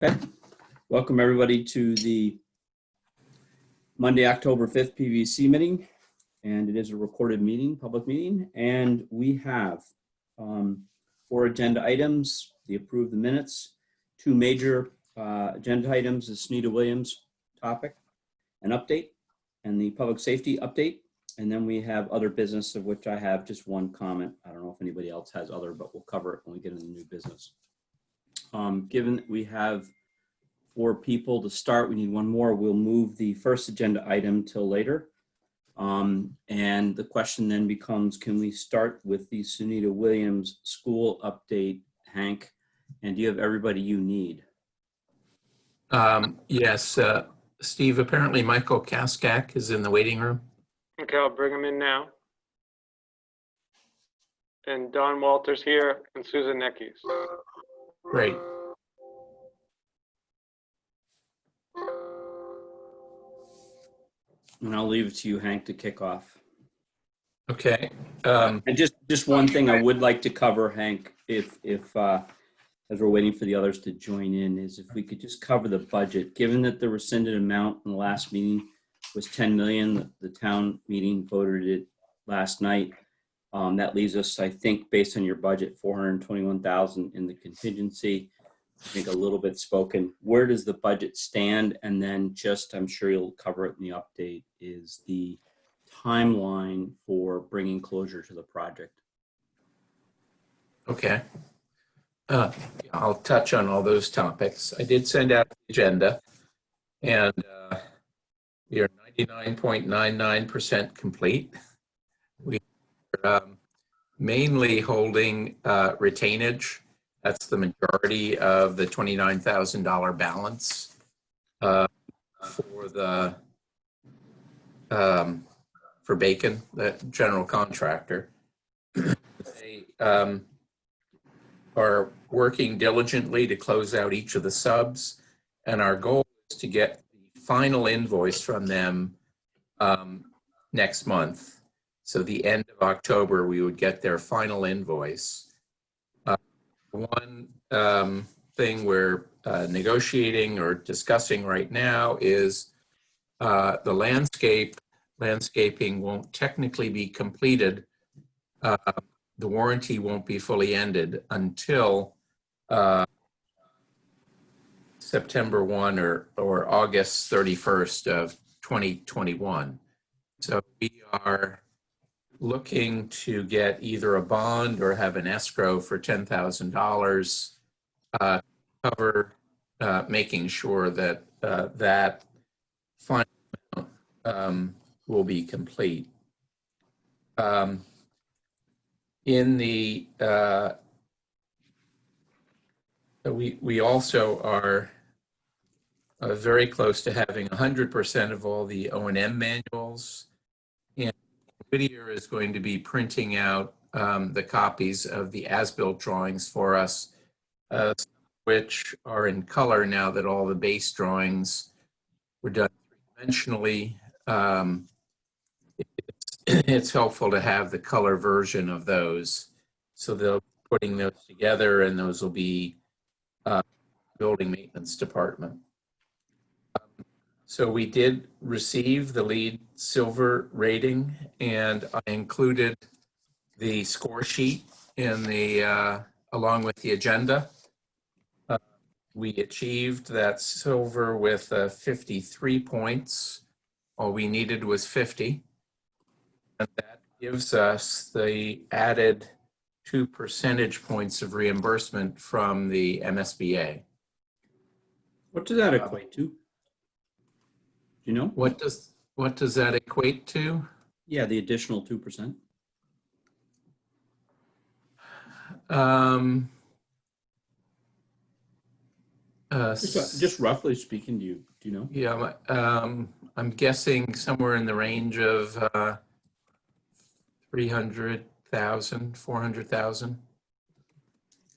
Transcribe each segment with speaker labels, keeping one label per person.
Speaker 1: Okay. Welcome everybody to the Monday, October 5th PVC meeting. And it is a recorded meeting, public meeting. And we have 4 agenda items, the approve the minutes, 2 major agenda items, the Sunita Williams topic, an update, and the public safety update. And then we have other business, of which I have just one comment. I don't know if anybody else has other, but we'll cover it when we get into new business. Given that we have 4 people to start, we need one more. We'll move the first agenda item till later. And the question then becomes, can we start with the Sunita Williams school update, Hank? And do you have everybody you need?
Speaker 2: Yes, Steve, apparently Michael Kaskak is in the waiting room.
Speaker 3: Okay, I'll bring him in now. And Don Walters here and Susan Neckes.
Speaker 2: Great.
Speaker 1: And I'll leave it to you, Hank, to kick off.
Speaker 2: Okay.
Speaker 1: And just one thing I would like to cover, Hank, if as we're waiting for the others to join in, is if we could just cover the budget. Given that the rescinded amount in the last meeting was 10 million, the town meeting voted it last night. That leaves us, I think, based on your budget, 421,000 in the contingency. I think a little bit spoken. Where does the budget stand? And then just, I'm sure you'll cover it in the update, is the timeline for bringing closure to the project.
Speaker 2: Okay. I'll touch on all those topics. I did send out the agenda, and we are 99.99% complete. We are mainly holding retainage. That's the majority of the $29,000 balance for Bacon, the general contractor. They are working diligently to close out each of the subs, and our goal is to get the final invoice from them next month. So the end of October, we would get their final invoice. One thing we're negotiating or discussing right now is the landscaping won't technically be completed. The warranty won't be fully ended until September 1 or August 31st of 2021. So we are looking to get either a bond or have an escrow for $10,000 cover, making sure that that final amount will be complete. In the we also are very close to having 100% of all the O&M manuals, and Whittier is going to be printing out the copies of the as-built drawings for us, which are in color now that all the base drawings were done three-dimensionally. It's helpful to have the color version of those. So they'll be putting those together, and those will be building maintenance department. So we did receive the LEED silver rating, and I included the score sheet in the along with the agenda. We achieved that silver with 53 points. All we needed was 50. And that gives us the added 2 percentage points of reimbursement from the MSBA.
Speaker 1: What does that equate to? Do you know?
Speaker 2: What does that equate to?
Speaker 1: Yeah, the additional 2%. Just roughly speaking, do you know?
Speaker 2: Yeah, I'm guessing somewhere in the range of 300,000, 400,000.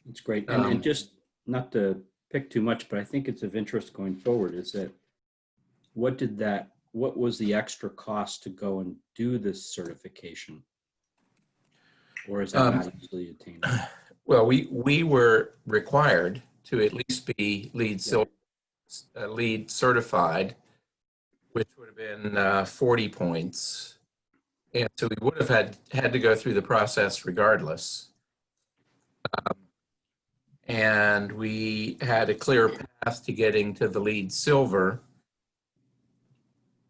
Speaker 1: It's great. And just not to pick too much, but I think it's of interest going forward is that what was the extra cost to go and do this certification? Or is that not easily attainable?
Speaker 2: Well, we were required to at least be lead certified, which would have been 40 points. And so we would have had to go through the process regardless. And we had a clear path to getting to the lead silver.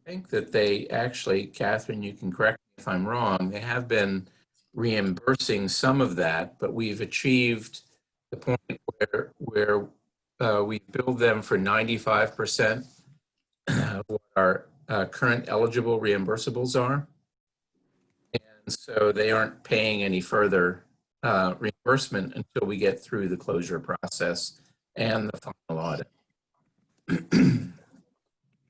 Speaker 2: I think that they actually, Catherine, you can correct me if I'm wrong, they have been reimbursing some of that, but we've achieved the point where we billed them for 95% of what our current eligible reimbursables are. And so they aren't paying any further reimbursement until we get through the closure process and the final audit.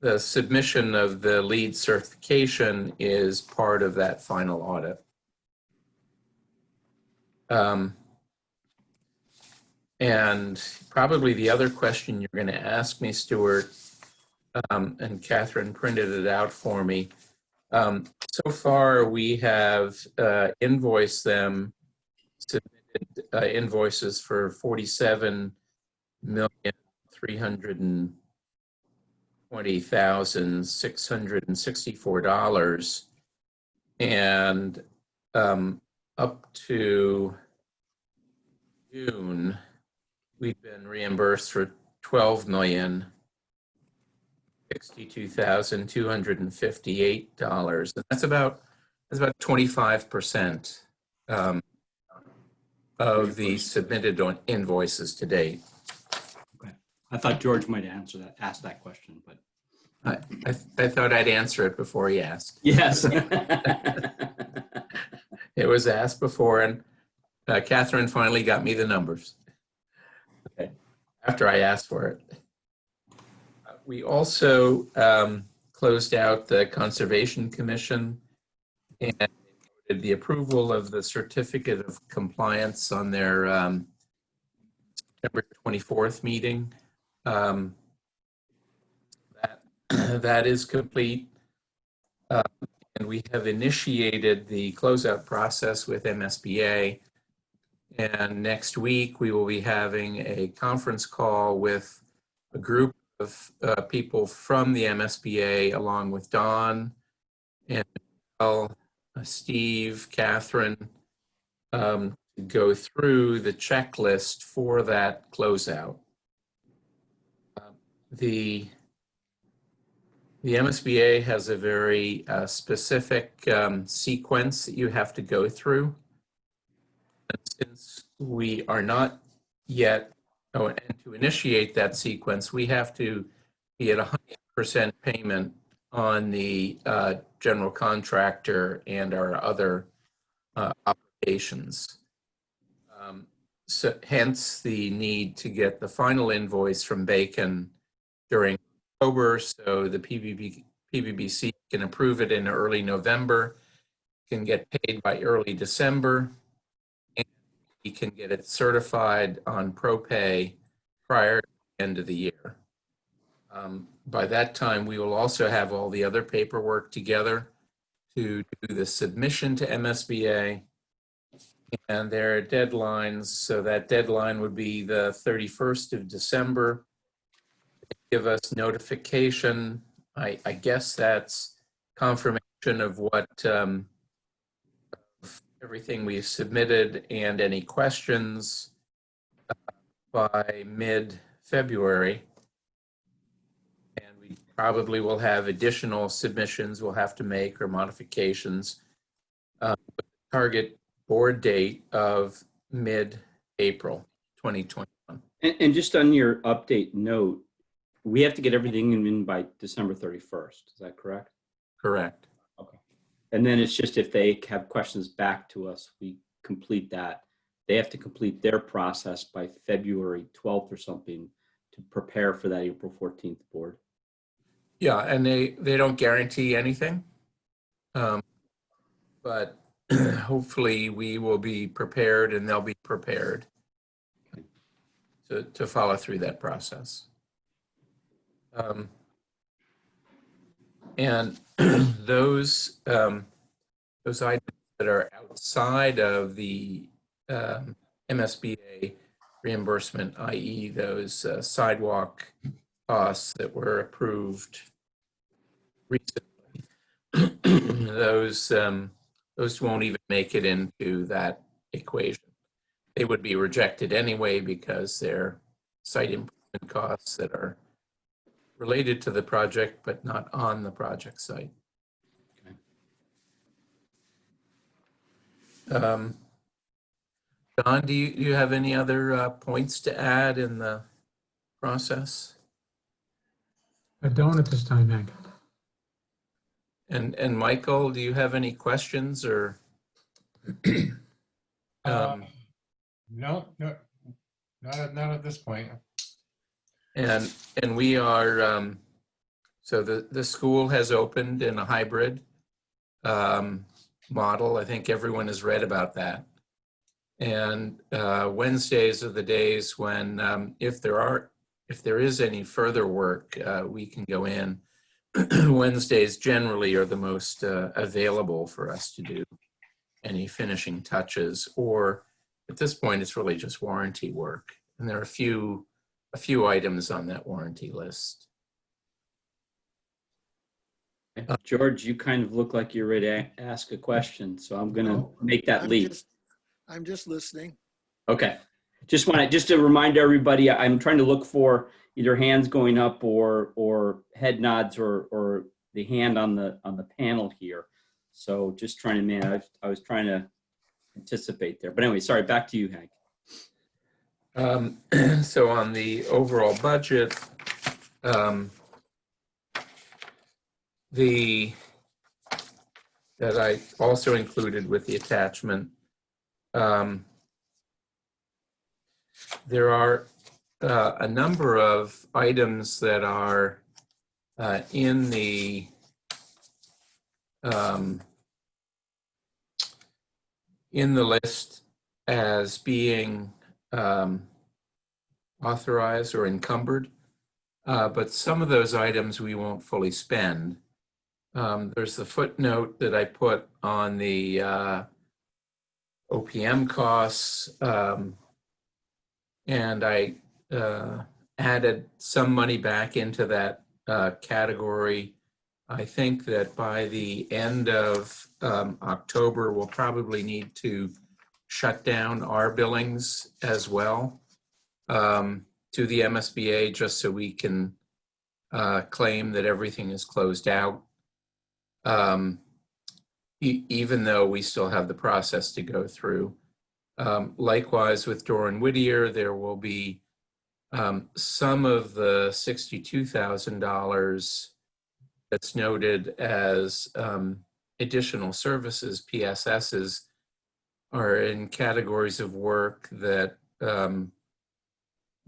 Speaker 2: The submission of the lead certification is part of that final audit. And probably the other question you're going to ask me, Stuart, and Catherine printed it out for me. So far, we have invoiced them, submitted invoices for $47,320,664, and up to June, we've been reimbursed for $12,062,258, and that's about 25% of the submitted invoices to date.
Speaker 1: Okay. I thought George might ask that question, but
Speaker 2: I thought I'd answer it before he asked.
Speaker 1: yes.
Speaker 2: It was asked before, and Catherine finally got me the numbers.
Speaker 1: Okay. After
Speaker 2: After I asked for it. We also closed out the Conservation Commission and did the approval of the certificate of compliance on their September 24th meeting. That is complete. And we have initiated the closeout process with MSBA. And next week, we will be having a conference call with a group of people from the MSBA, along with Don and Steve, Catherine, to go through the checklist for that closeout. The MSBA has a very specific sequence that you have to go through. And since we are not yet, and to initiate that sequence, we have to be at 100% payment on the general contractor and our other obligations. So hence the need to get the final invoice from Bacon during October, so the PBBC can approve it in early November, can get paid by early December, and we can get it certified on ProPay prior to the end of the year. By that time, we will also have all the other paperwork together to do the submission to MSBA, and there are deadlines. So that deadline would be the 31st of December. Give us notification. I guess that's confirmation of what everything we've submitted and any questions by mid-February. And we probably will have additional submissions we'll have to make or modifications. Target board date of mid-April 2021.
Speaker 1: And just on your update note, we have to get everything in by December 31st. Is that correct?
Speaker 2: Correct.
Speaker 1: Okay. And then it's just if they have questions back to us, we complete that. They have to complete their process by February 12th or something to prepare for that April 14th board.
Speaker 2: Yeah, and they don't guarantee anything, but hopefully we will be prepared and they'll be prepared to follow through that process. And those items that are outside of the MSBA reimbursement, i.e. those sidewalk costs that were approved recently. Those won't even make it into that equation. They would be rejected anyway because they're site improvement costs that are related to the project but not on the project site. Don, do you have any other points to add in the process?
Speaker 4: I don't at this time, Hank.
Speaker 2: And Michael, do you have any questions or?
Speaker 5: No, not at this point.
Speaker 2: And we are, so the school has opened in a hybrid model. I think everyone has read about that. And Wednesdays are the days when, if there is any further work, we can go in. Wednesdays generally are the most available for us to do any finishing touches, or at this point, it's really just warranty work. And there are a few items on that warranty list.
Speaker 1: George, you kind of look like you're ready to ask a question, so I'm going to make that leap.
Speaker 6: I'm just listening.
Speaker 1: Okay. Just to remind everybody, I'm trying to look for either hands going up or head nods or the hand on the panel here. So just trying to, man, I was trying to anticipate there. But anyway, sorry, back to you, Hank.
Speaker 2: So on the overall budget, that I also included with the attachment, there are a number of items that are in the list as being authorized or encumbered, but some of those items we won't fully spend. There's the footnote that I put on the OPM costs, and I added some money back into that category. I think that by the end of October, we'll probably need to shut down our billings as well to the MSBA, just so we can claim that everything is closed out, even though we still have the process to go through. Likewise with Doran Whittier, there will be some of the $62,000 that's noted as additional services, PSSs, are in categories of work that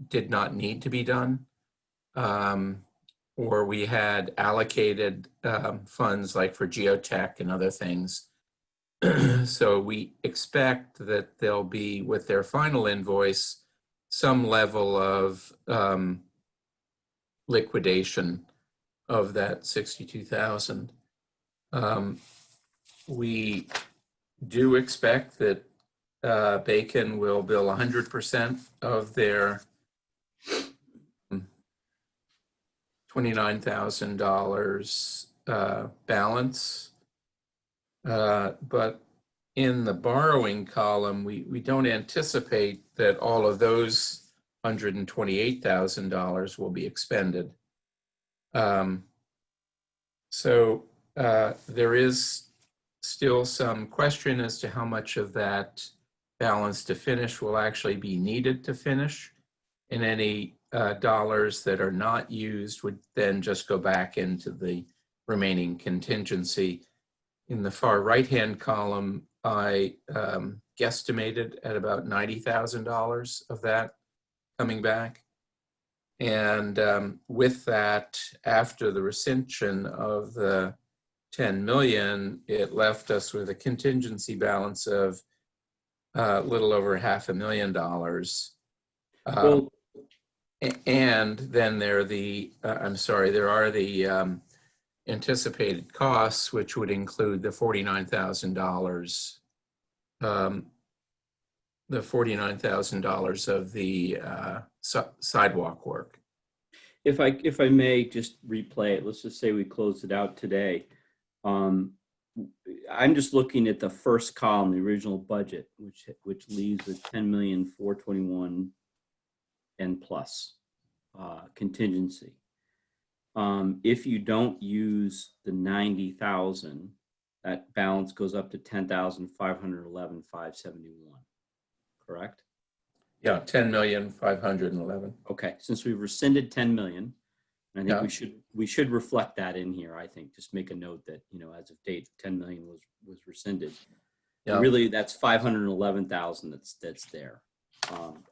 Speaker 2: did not need to be done, or we had allocated funds like for geotech and other things. So we expect that there'll be, with their final invoice, some level of liquidation of that 62,000. We do expect that Bacon will bill 100% of their $29,000 balance. But in the borrowing column, we don't anticipate that all of those $128,000 will be expended. So there is still some question as to how much of that balance to finish will actually be needed to finish, and any dollars that are not used would then just go back into the remaining contingency. In the far right-hand column, I guesstimated at about $90,000 of that coming back. And with that, after the rescission of the 10 million, it left us with a contingency balance of a little over $500,000.
Speaker 1: Well,
Speaker 2: And then there are the, there are the anticipated costs, which would include the $49,000 the $49,000 of the sidewalk work.
Speaker 1: If I may just replay it, let's just say we closed it out today. I'm just looking at the first column, the original budget, which leaves a 10,421,000 and plus contingency. If you don't use the 90,000, that balance goes up to 10,511,571. Correct?
Speaker 2: Yeah, 10,511,000.
Speaker 1: Okay, since we've rescinded 10 million, I think
Speaker 2: Yeah.
Speaker 1: we should reflect that in here. I think just make a note that, as of date, 10 million was rescinded.
Speaker 2: Yeah.
Speaker 1: Really, that's 511,000 that's there.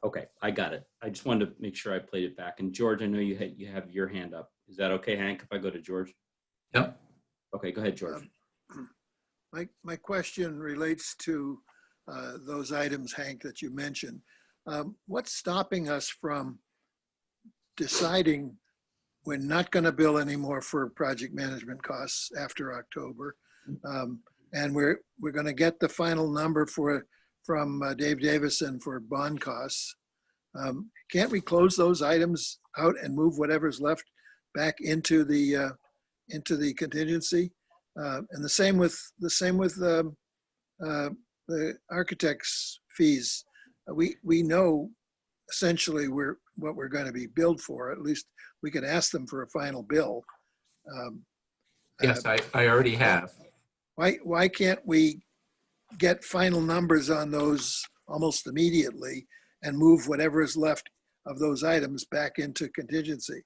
Speaker 1: Okay, I got it. I just wanted to make sure I played it back. And George, I know you have your hand up. Is that okay, Hank, if I go to George?
Speaker 2: Yep.
Speaker 1: Okay, go ahead, George.
Speaker 6: My question relates to those items, Hank, that you mentioned. What's stopping us from deciding we're not going to bill anymore for project management costs after October, and we're going to get the final number from Dave Davison for bond costs? Can't we close those items out and move whatever's left back into the contingency? And the same with the architect's fees. We know essentially what we're going to be billed for. At least we can ask them for a final bill.
Speaker 2: Yes, I already have.
Speaker 6: Why can't we get final numbers on those almost immediately and move whatever is left of those items back into contingency?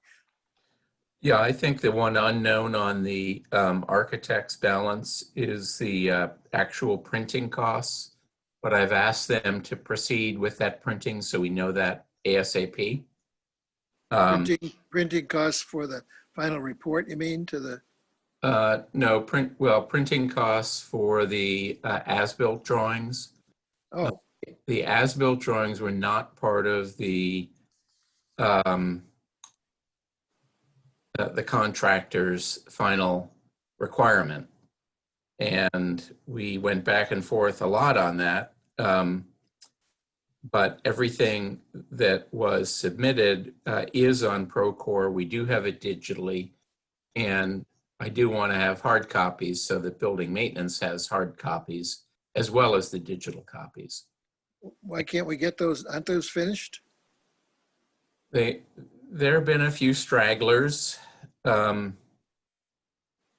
Speaker 2: Yeah, I think the one unknown on the architect's balance is the actual printing costs, but I've asked them to proceed with that printing so we know that ASAP.
Speaker 6: Printing costs for the final report, you mean, to the?
Speaker 2: No, printing costs for the as-built drawings.
Speaker 6: Oh,
Speaker 2: The as-built drawings were not part of the contractor's final requirement. And we went back and forth a lot on that. But everything that was submitted is on Procore. We do have it digitally. And I do want to have hard copies so that building maintenance has hard copies as well as the digital copies.
Speaker 6: why can't we get those? Aren't those finished?
Speaker 2: There have been a few stragglers and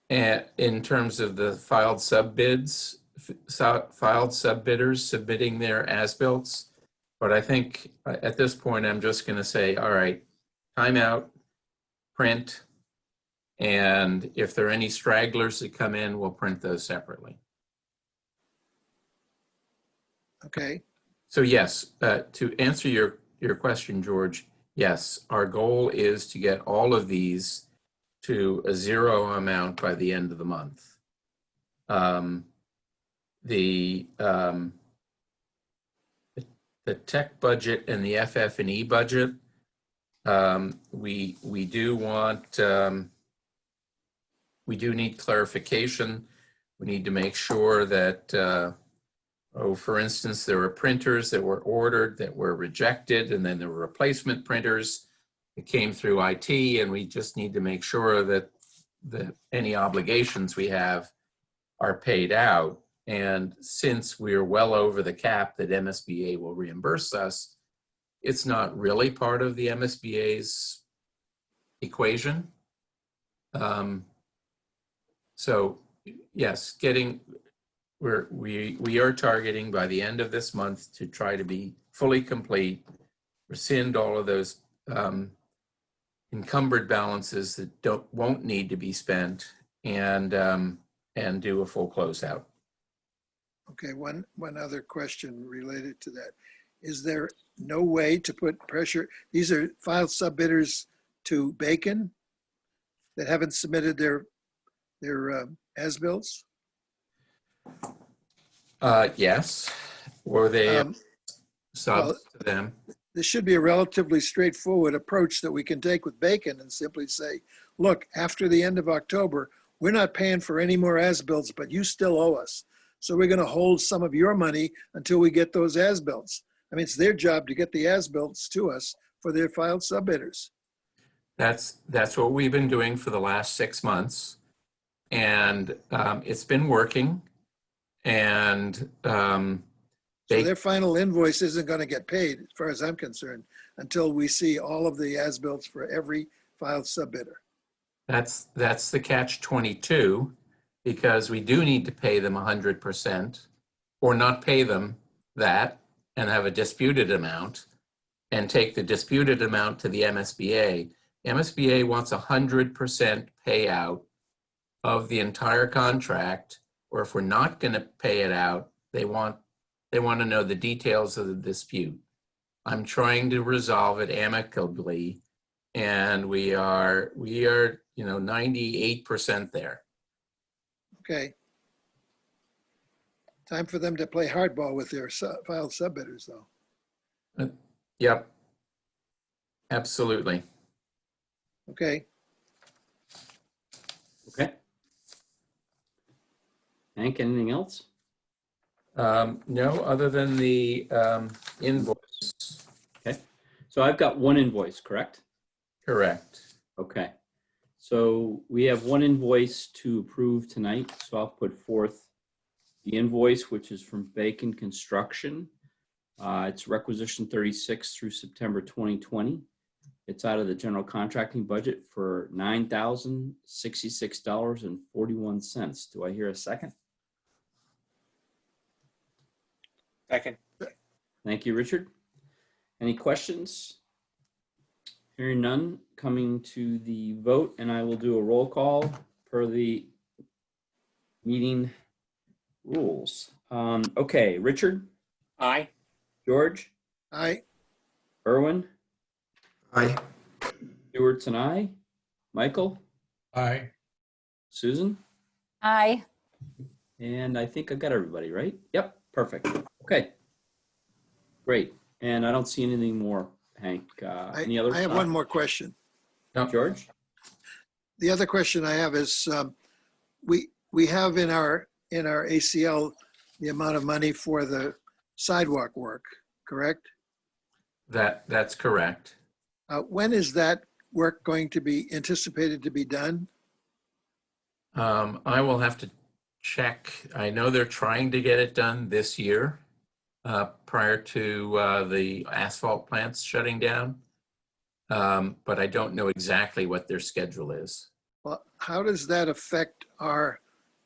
Speaker 2: in terms of the filed subbidders submitting their as-builts. But I think at this point, I'm just going to say, all right, time out, print, and if there are any stragglers that come in, we'll print those separately.
Speaker 6: Okay.
Speaker 2: So yes, to answer your question, George, yes, our goal is to get all of these to a zero amount by the end of the month. The tech budget and the FF&E budget, we do want, we do need clarification. We need to make sure that, for instance, there were printers that were ordered that were rejected, and then there were replacement printers that came through IT, and we just need to make sure that any obligations we have are paid out. And since we're well over the cap that MSBA will reimburse us, it's not really part of the MSBA's equation. So yes, we are targeting by the end of this month to try to be fully complete, rescind all of those encumbered balances that won't need to be spent, and do a full closeout.
Speaker 6: Okay, one other question related to that. Is there no way to put pressure? These are filed subbidders to Bacon that haven't submitted their as-bills?
Speaker 2: Yes, or they subs
Speaker 6: well,
Speaker 2: to them.
Speaker 6: This should be a relatively straightforward approach that we can take with Bacon and simply say, look, after the end of October, we're not paying for any more as-bills, but you still owe us. So we're going to hold some of your money until we get those as-bills. I mean, it's their job to get the as-bills to us for their filed subbidders.
Speaker 2: That's what we've been doing for the last 6 months. And it's been working. And
Speaker 6: So their final invoice isn't going to get paid, as far as I'm concerned, until we see all of the as-bills for every filed subbidder.
Speaker 2: that's the catch-22, because we do need to pay them 100% or not pay them that and have a disputed amount and take the disputed amount to the MSBA. MSBA wants 100% payout of the entire contract, or if we're not going to pay it out, they want to know the details of the dispute. I'm trying to resolve it amicably, and we are 98% there.
Speaker 6: Okay. Time for them to play hardball with their filed subbidders, though.
Speaker 2: Yep. Absolutely.
Speaker 6: Okay.
Speaker 1: Okay. Hank, anything else?
Speaker 2: No, other than the invoice.
Speaker 1: Okay. So I've got one invoice, correct?
Speaker 2: Correct.
Speaker 1: Okay. So we have one invoice to approve tonight. So I'll put forth the invoice, which is from Bacon Construction. It's requisition 36 through September 2020. It's out of the general contracting budget for $9,066.41. Do I hear a second?
Speaker 7: Second.
Speaker 1: Thank you, Richard. Any questions? Hearing none, coming to the vote, and I will do a roll call per the meeting rules. Okay, Richard,
Speaker 7: Aye.
Speaker 1: George,
Speaker 6: Aye.
Speaker 1: Irwin,
Speaker 8: Aye.
Speaker 1: Stewart's and I, Michael,
Speaker 5: Aye.
Speaker 1: Susan,
Speaker 9: Aye.
Speaker 1: and I think I got everybody, right? Yep, perfect. Okay, great. And I don't see anything more, Hank. Any other?
Speaker 6: I have one more question.
Speaker 1: George?
Speaker 6: The other question I have is, we have in our ACL the amount of money for the sidewalk work, correct?
Speaker 2: That's correct.
Speaker 6: When is that work going to be anticipated to be done?
Speaker 2: I will have to check. I know they're trying to get it done this year, prior to the asphalt plants shutting down. But I don't know exactly what their schedule is.
Speaker 6: Well, how does that affect our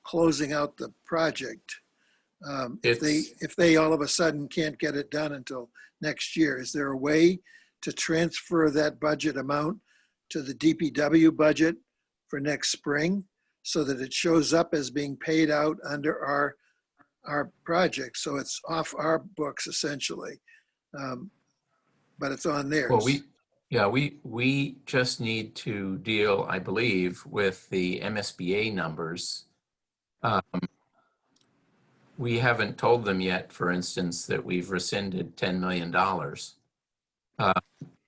Speaker 6: closing out the project? If they all of a sudden can't get it done until next year, is there a way to transfer that budget amount to the DPW budget for next spring so that it shows up as being paid out under our project? So it's off our books essentially, but it's on theirs.
Speaker 2: Well, we just need to deal, I believe, with the MSBA numbers. We haven't told them yet, for instance, that we've rescinded $10 million.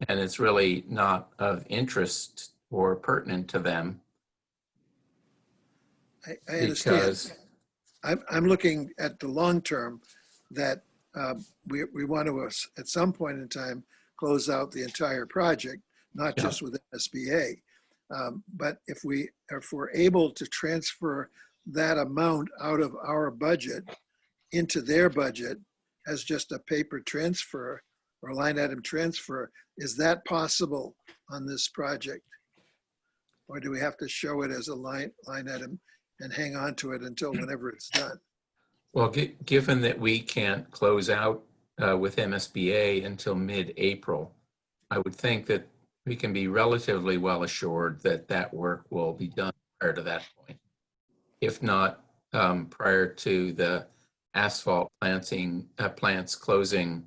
Speaker 2: And it's really not of interest or pertinent to them.
Speaker 6: I understand.
Speaker 2: Because,
Speaker 6: I'm looking at the long term that we want to, at some point in time, close out the entire project, not just with SBA. But if we're able to transfer that amount out of our budget into their budget as just a paper transfer or line item transfer, is that possible on this project? Or do we have to show it as a line item and hang on to it until whenever it's done?
Speaker 2: well, given that we can't close out with MSBA until mid-April, I would think that we can be relatively well assured that that work will be done prior to that point. If not prior to the asphalt plants closing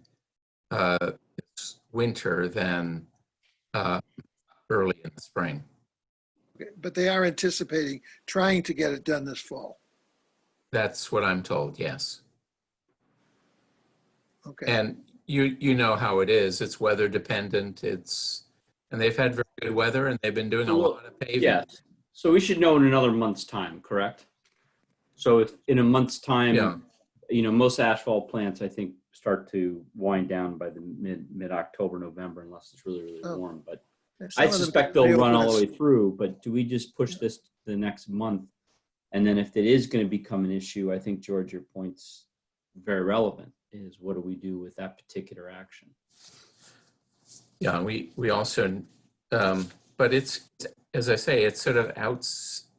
Speaker 2: this winter, then early in the spring.
Speaker 6: Okay, but they are anticipating trying to get it done this fall.
Speaker 2: That's what I'm told, yes.
Speaker 6: Okay.
Speaker 2: And you know how it is. It's weather dependent. And they've had very good weather and they've been doing a lot of paving.
Speaker 1: Yes. So we should know in another month's time, correct? So if in a month's time,
Speaker 2: Yeah.
Speaker 1: most asphalt plants, I think, start to wind down by the mid-October, November, unless it's really, really
Speaker 6: Oh.
Speaker 1: warm. But
Speaker 6: Some
Speaker 1: I
Speaker 6: of them
Speaker 1: suspect
Speaker 6: can
Speaker 1: they'll run
Speaker 6: reopen
Speaker 1: all the
Speaker 6: us.
Speaker 1: way through, but do we just push this to the next month? And then if it is going to become an issue, I think, George, your point's very relevant, is what do we do with that particular action?
Speaker 2: Yeah, we also, but it's, as I say, it's sort of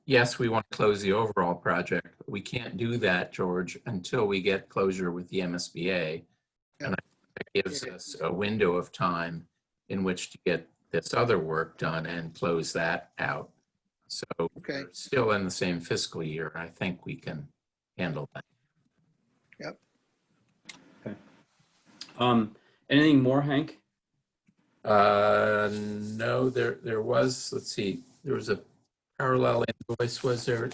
Speaker 2: yes, we want to close the overall project, but we can't do that, George, until we get closure with the MSBA. And that gives us a window of time in which to get this other work done and close that out. So
Speaker 6: Okay.
Speaker 2: we're still in the same fiscal year. I think we can handle that.
Speaker 1: Anything more, Hank?
Speaker 2: No, there was, let's see, there was a parallel invoice, was there?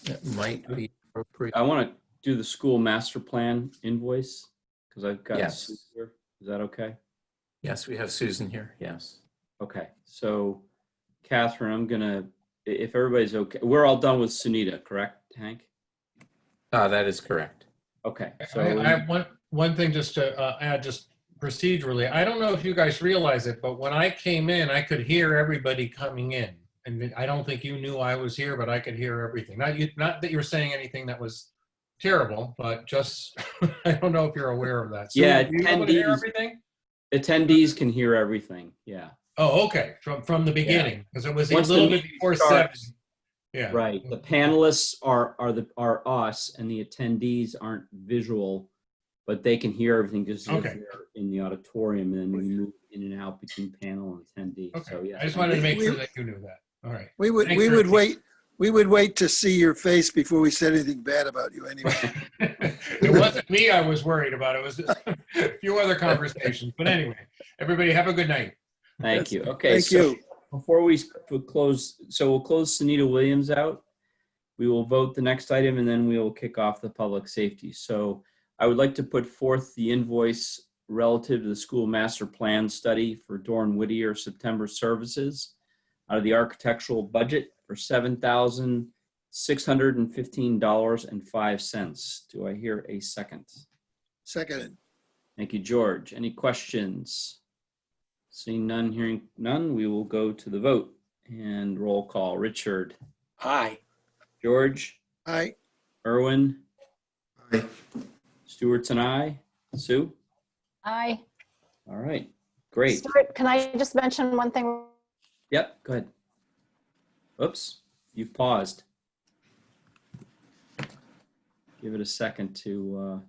Speaker 2: That might be appropriate.
Speaker 1: I want to do the school master plan invoice because I've got
Speaker 2: Yes.
Speaker 1: Sue here. Is that okay?
Speaker 2: Yes, we have Susan here, yes.
Speaker 1: Okay. So, Catherine, I'm gonna, if everybody's okay, we're all done with Sunita, correct, Hank?
Speaker 2: That is correct.
Speaker 1: Okay. So
Speaker 5: I have one thing just to add, just procedurally. I don't know if you guys realize it, but when I came in, I could hear everybody coming in. And I don't think you knew I was here, but I could hear everything. Not that you were saying anything that was terrible, but just, I don't know if you're aware of that. So,
Speaker 1: Yeah,
Speaker 5: were you able to hear
Speaker 1: attendees-
Speaker 5: everything?
Speaker 1: attendees can hear everything. Yeah.
Speaker 5: Oh, okay, from the beginning, because it was a
Speaker 1: Once the
Speaker 5: little bit
Speaker 1: meeting
Speaker 5: before
Speaker 1: starts.
Speaker 5: 7. Yeah.
Speaker 1: Right. The panelists are us, and the attendees aren't visual, but they can hear everything just as if
Speaker 5: Okay.
Speaker 1: they're in the auditorium, and then we move in and out between panel and attendee.
Speaker 5: Okay.
Speaker 1: So yeah.
Speaker 5: I just wanted to make sure that you knew that. All right.
Speaker 6: We would,
Speaker 5: Thanks
Speaker 6: we
Speaker 5: very
Speaker 6: would
Speaker 5: much.
Speaker 6: wait, we would wait to see your face before we said anything bad about you anyway.
Speaker 5: It wasn't me I was worried about. It was a few other conversations. But anyway, everybody have a good night.
Speaker 1: Thank you. Okay.
Speaker 6: Thank
Speaker 1: so
Speaker 6: you.
Speaker 1: Before we close, so we'll close Sunita Williams out. We will vote the next item, and then we will kick off the public safety. So I would like to put forth the invoice relative to the school master plan study for Dorn Whittier September services out of the architectural budget for $7,615.05. Do I hear a second?
Speaker 6: Seconded.
Speaker 1: Thank you, George. Any questions? Seeing none, hearing none, we will go to the vote and roll call. Richard,
Speaker 7: Aye.
Speaker 1: George,
Speaker 6: Aye.
Speaker 1: Irwin,
Speaker 8: Aye.
Speaker 1: Stewart's and I. Sue?
Speaker 9: Aye.
Speaker 1: All right, great.
Speaker 9: Stuart, can I just mention one thing?
Speaker 1: Yep, go ahead. Oops, you've paused. Give it a second to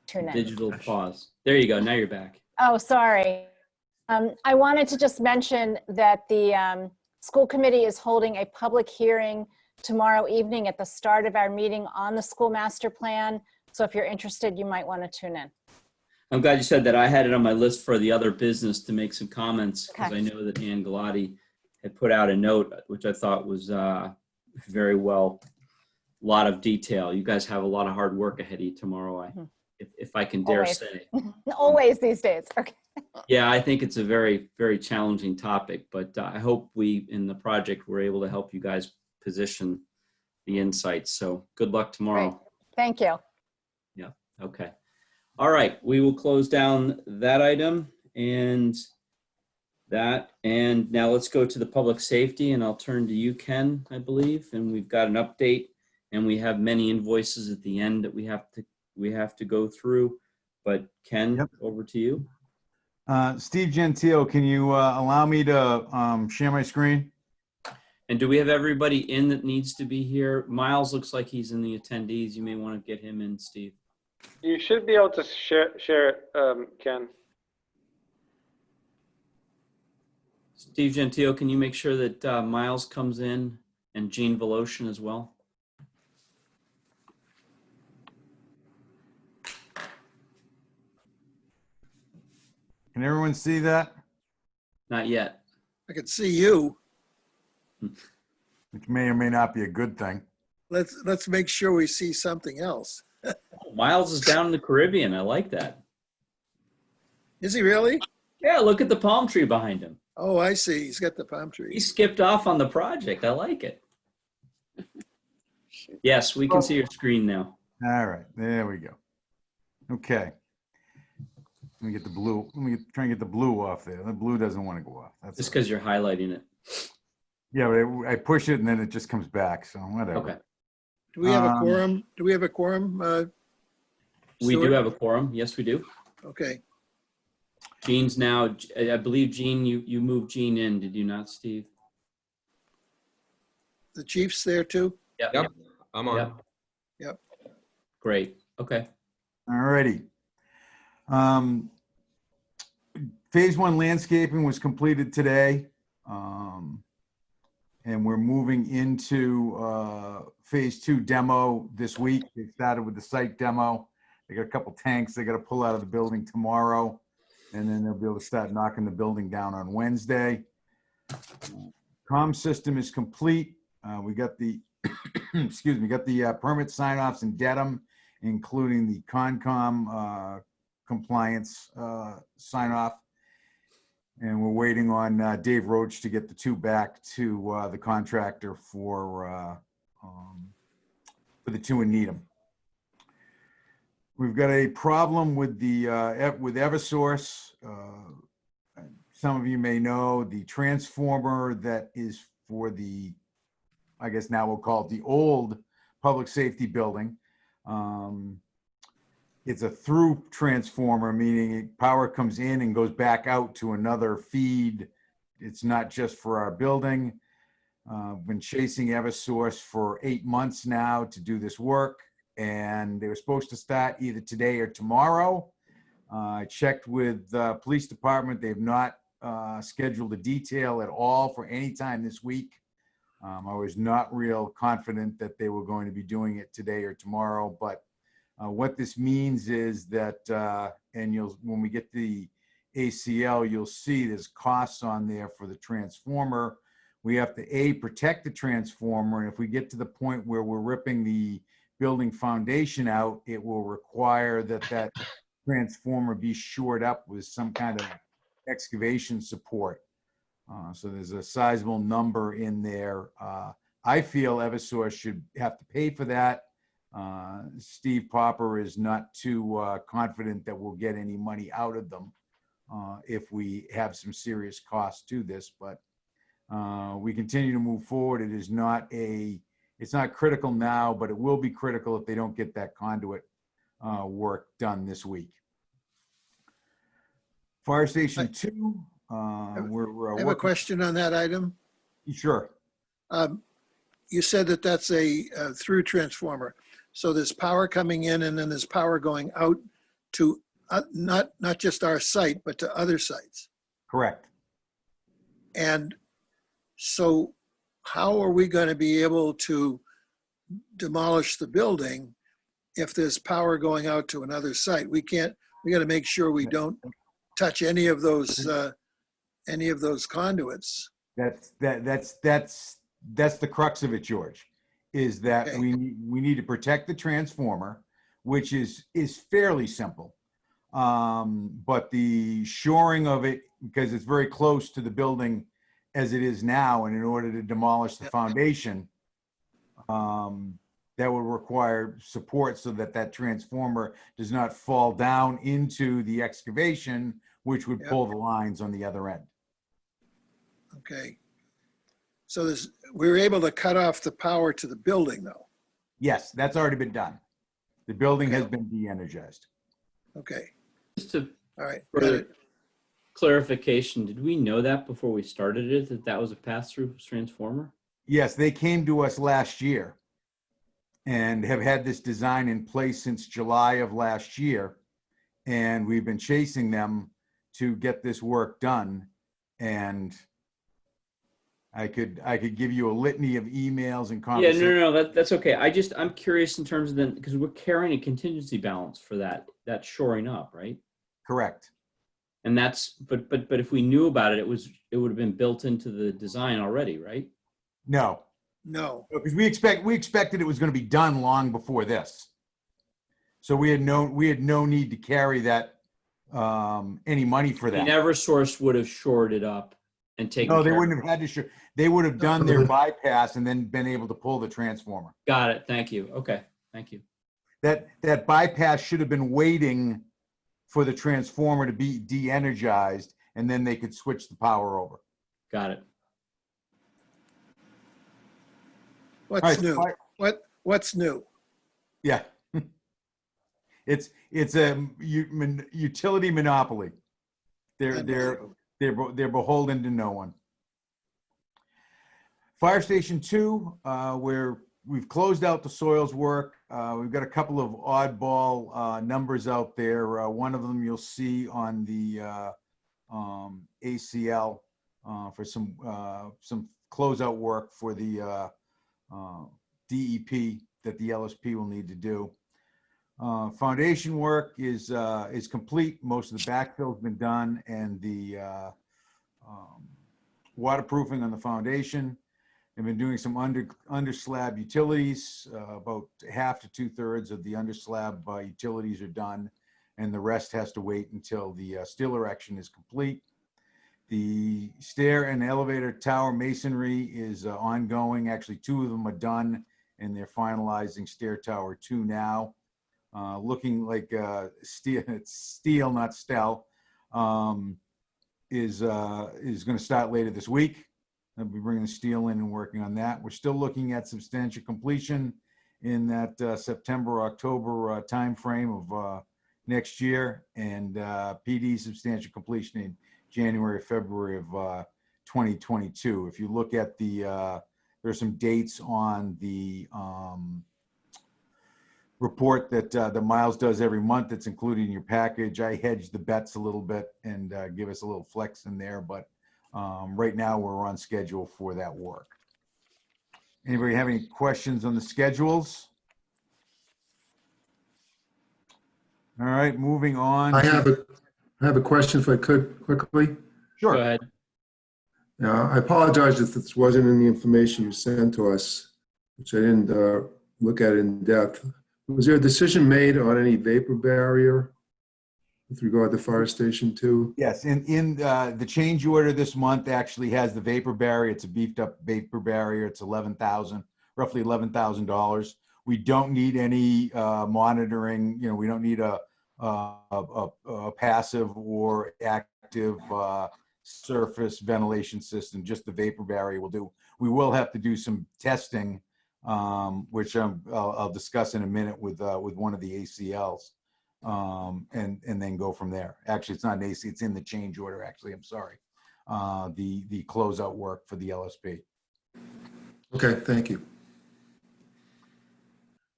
Speaker 9: Tune in.
Speaker 1: digital pause. There you go, now you're back.
Speaker 9: Oh, sorry. I wanted to just mention that the school committee is holding a public hearing tomorrow evening at the start of our meeting on the school master plan. So if you're interested, you might want to tune in.
Speaker 1: I'm glad you said that. I had it on my list for the other business to make some comments because
Speaker 9: Okay.
Speaker 1: I know that Ann Galati had put out a note, which I thought was very well, a lot of detail. You guys have a lot of hard work ahead of you tomorrow, if I can dare
Speaker 9: Always.
Speaker 1: say.
Speaker 9: Always these days. Okay.
Speaker 1: Yeah, I think it's a very, very challenging topic, but I hope we, in the project, we're able to help you guys position the insights. So good luck tomorrow.
Speaker 9: Thank you.
Speaker 1: Okay. All right, we will close down that item and that. And now let's go to the public safety, and I'll turn to you, Ken, I believe. And we've got an update, and we have many invoices at the end that we have to go through. But Ken,
Speaker 8: Yep.
Speaker 1: over to you.
Speaker 8: Steve Gentile, can you allow me to share my screen?
Speaker 1: And do we have everybody in that needs to be here? Miles looks like he's in the attendees. You may want to get him in, Steve.
Speaker 3: You should be able to share it, Ken.
Speaker 1: Steve Gentile, can you make sure that Miles comes in and Jean Voloshin as well?
Speaker 8: Can everyone see that?
Speaker 1: Not yet.
Speaker 6: I could see you.
Speaker 8: Which may or may not be a good thing.
Speaker 6: Let's make sure we see something else.
Speaker 1: Miles is down in the Caribbean. I like that.
Speaker 6: Is he really?
Speaker 1: Yeah, look at the palm tree behind him.
Speaker 6: Oh, I see. He's got the palm
Speaker 1: He
Speaker 6: trees.
Speaker 1: skipped off on the project. I like it. Yes, we can see your screen now.
Speaker 8: All right, there we go. Okay. Let me get the blue. Try and get the blue off there. The blue doesn't want to go off. That's
Speaker 1: Just
Speaker 8: all right.
Speaker 1: because you're highlighting it.
Speaker 8: Yeah, but I push it and then it just comes back. So whatever.
Speaker 1: Okay.
Speaker 6: Do we have a
Speaker 8: Um,
Speaker 6: quorum? Do we have a quorum?
Speaker 1: We do
Speaker 6: Stuart?
Speaker 1: have a quorum. Yes, we do.
Speaker 6: Okay.
Speaker 1: Jean's now, I believe, Jean, you moved Jean in, did you not, Steve?
Speaker 6: The chief's there too?
Speaker 10: Yep, I'm on.
Speaker 1: Yep.
Speaker 6: Yep.
Speaker 1: Great. Okay.
Speaker 8: All righty. Phase 1 landscaping was completed today. And we're moving into phase 2 demo this week. They started with the site demo. They got a couple tanks they got to pull out of the building tomorrow. And then they'll be able to start knocking the building down on Wednesday. Comm system is complete. We got the, excuse me, got the permit sign-offs in Dedham, including the Concom compliance sign-off. And we're waiting on Dave Roach to get the 2 back to the contractor for the 2 in Needham. We've got a problem with the with Eversource. Some of you may know the transformer that is for the, I guess now we'll call it the old public safety building. It's a through transformer, meaning power comes in and goes back out to another feed. It's not just for our building. Been chasing Eversource for 8 months now to do this work, and they were supposed to start either today or tomorrow. I checked with the police department. They've not scheduled a detail at all for any time this week. I was not real confident that they were going to be doing it today or tomorrow, but what this means is that, and when we get the ACL, you'll see there's costs on there for the transformer. We have to protect the transformer, and if we get to the point where we're ripping the building foundation out, it will require that transformer be shored up with some kind of excavation support. So there's a sizable number in there. I feel Eversource should have to pay for that. Steve Popper is not too confident that we'll get any money out of them if we have some serious costs to this, but we continue to move forward. It is not it's not critical now, but it will be critical if they don't get that conduit work done this week. Fire Station 2, we're
Speaker 6: I have a question on that item.
Speaker 8: Sure.
Speaker 6: You said that that's a through transformer. So there's power coming in and then there's power going out to not just our site, but to other sites.
Speaker 8: Correct.
Speaker 6: And so how are we going to be able to demolish the building if there's power going out to another site? We got to make sure we don't touch any of those conduits.
Speaker 8: That's the crux of it, George, is that
Speaker 6: Okay.
Speaker 8: we need to protect the transformer, which is fairly simple. But the shoring of it, because it's very close to the building as it is now, and in order to demolish the foundation, that would require support so that transformer does not fall down into the excavation, which would pull the lines on the other end.
Speaker 6: Okay. So we were able to cut off the power to the building though.
Speaker 8: Yes, that's already been done. The building has been de-energized.
Speaker 6: Okay.
Speaker 1: Just to
Speaker 6: All right. Got
Speaker 1: further
Speaker 6: it.
Speaker 1: clarification, did we know that before we started it, that was a pass-through transformer?
Speaker 8: Yes, they came to us last year and have had this design in place since July of last year. And we've been chasing them to get this work done. And I could give you a litany of emails and
Speaker 1: Yeah,
Speaker 8: conversations.
Speaker 1: no, that's okay. I'm curious in terms of then, because we're carrying a contingency balance for that shoring up, right?
Speaker 8: Correct.
Speaker 1: And that's, but if we knew about it, it would have been built into the design already, right?
Speaker 8: No,
Speaker 6: No.
Speaker 8: because we expected it was going to be done long before this. So we had no need to carry that any money for that.
Speaker 1: Eversource would have shored it up and taken
Speaker 8: No, they
Speaker 1: care of
Speaker 8: wouldn't have had to shore. They would have done their bypass and then been able to pull the transformer.
Speaker 1: Got it. Thank you. Okay. Thank you.
Speaker 8: that bypass should have been waiting for the transformer to be de-energized, and then they could switch the power over.
Speaker 1: Got it.
Speaker 6: What's
Speaker 8: All right,
Speaker 6: new?
Speaker 8: fire-
Speaker 6: What's new?
Speaker 8: Yeah. It's a utility monopoly. They're beholden to no one. Fire Station 2, where we've closed out the soils work. We've got a couple of oddball numbers out there. One of them you'll see on the ACL for some closeout work for the DEP that the LSP will need to do. Foundation work is complete. Most of the backfill has been done, and the waterproofing on the foundation. I've been doing some under slab utilities. About half to 2/3 of the under slab utilities are done, and the rest has to wait until the steel erection is complete. The stair and elevator tower masonry is ongoing. Actually, 2 of them are done, and they're finalizing stair tower 2 now. Looking like steel, it's steel, not Stel, is going to start later this week. I'll be bringing the steel in and working on that. We're still looking at substantial completion in that September, October timeframe of next year, and PD substantial completion in January, February of 2022. If you look at the, there's some dates on the report that Miles does every month that's included in your package. I hedge the bets a little bit and give us a little flex in there, but right now we're on schedule for that work. Anybody have any questions on the schedules? All right, moving on.
Speaker 10: I have a question if I could quickly.
Speaker 8: Sure.
Speaker 1: Go ahead.
Speaker 10: I apologize if this wasn't in the information you sent to us, which I didn't look at in depth. Was there a decision made on any vapor barrier with regard to Fire Station 2?
Speaker 8: Yes, in the change order this month actually has the vapor barrier. It's a beefed up vapor barrier. It's roughly $11,000. We don't need any monitoring. You know, we don't need a passive or active surface ventilation system. Just the vapor barrier will do. We will have to do some testing, which I'll discuss in a minute with one of the ACLs, and then go from there. Actually, it's not an AC; it's in the change order. Actually, I'm sorry. The closeout work for the LSP.
Speaker 10: Okay, thank you.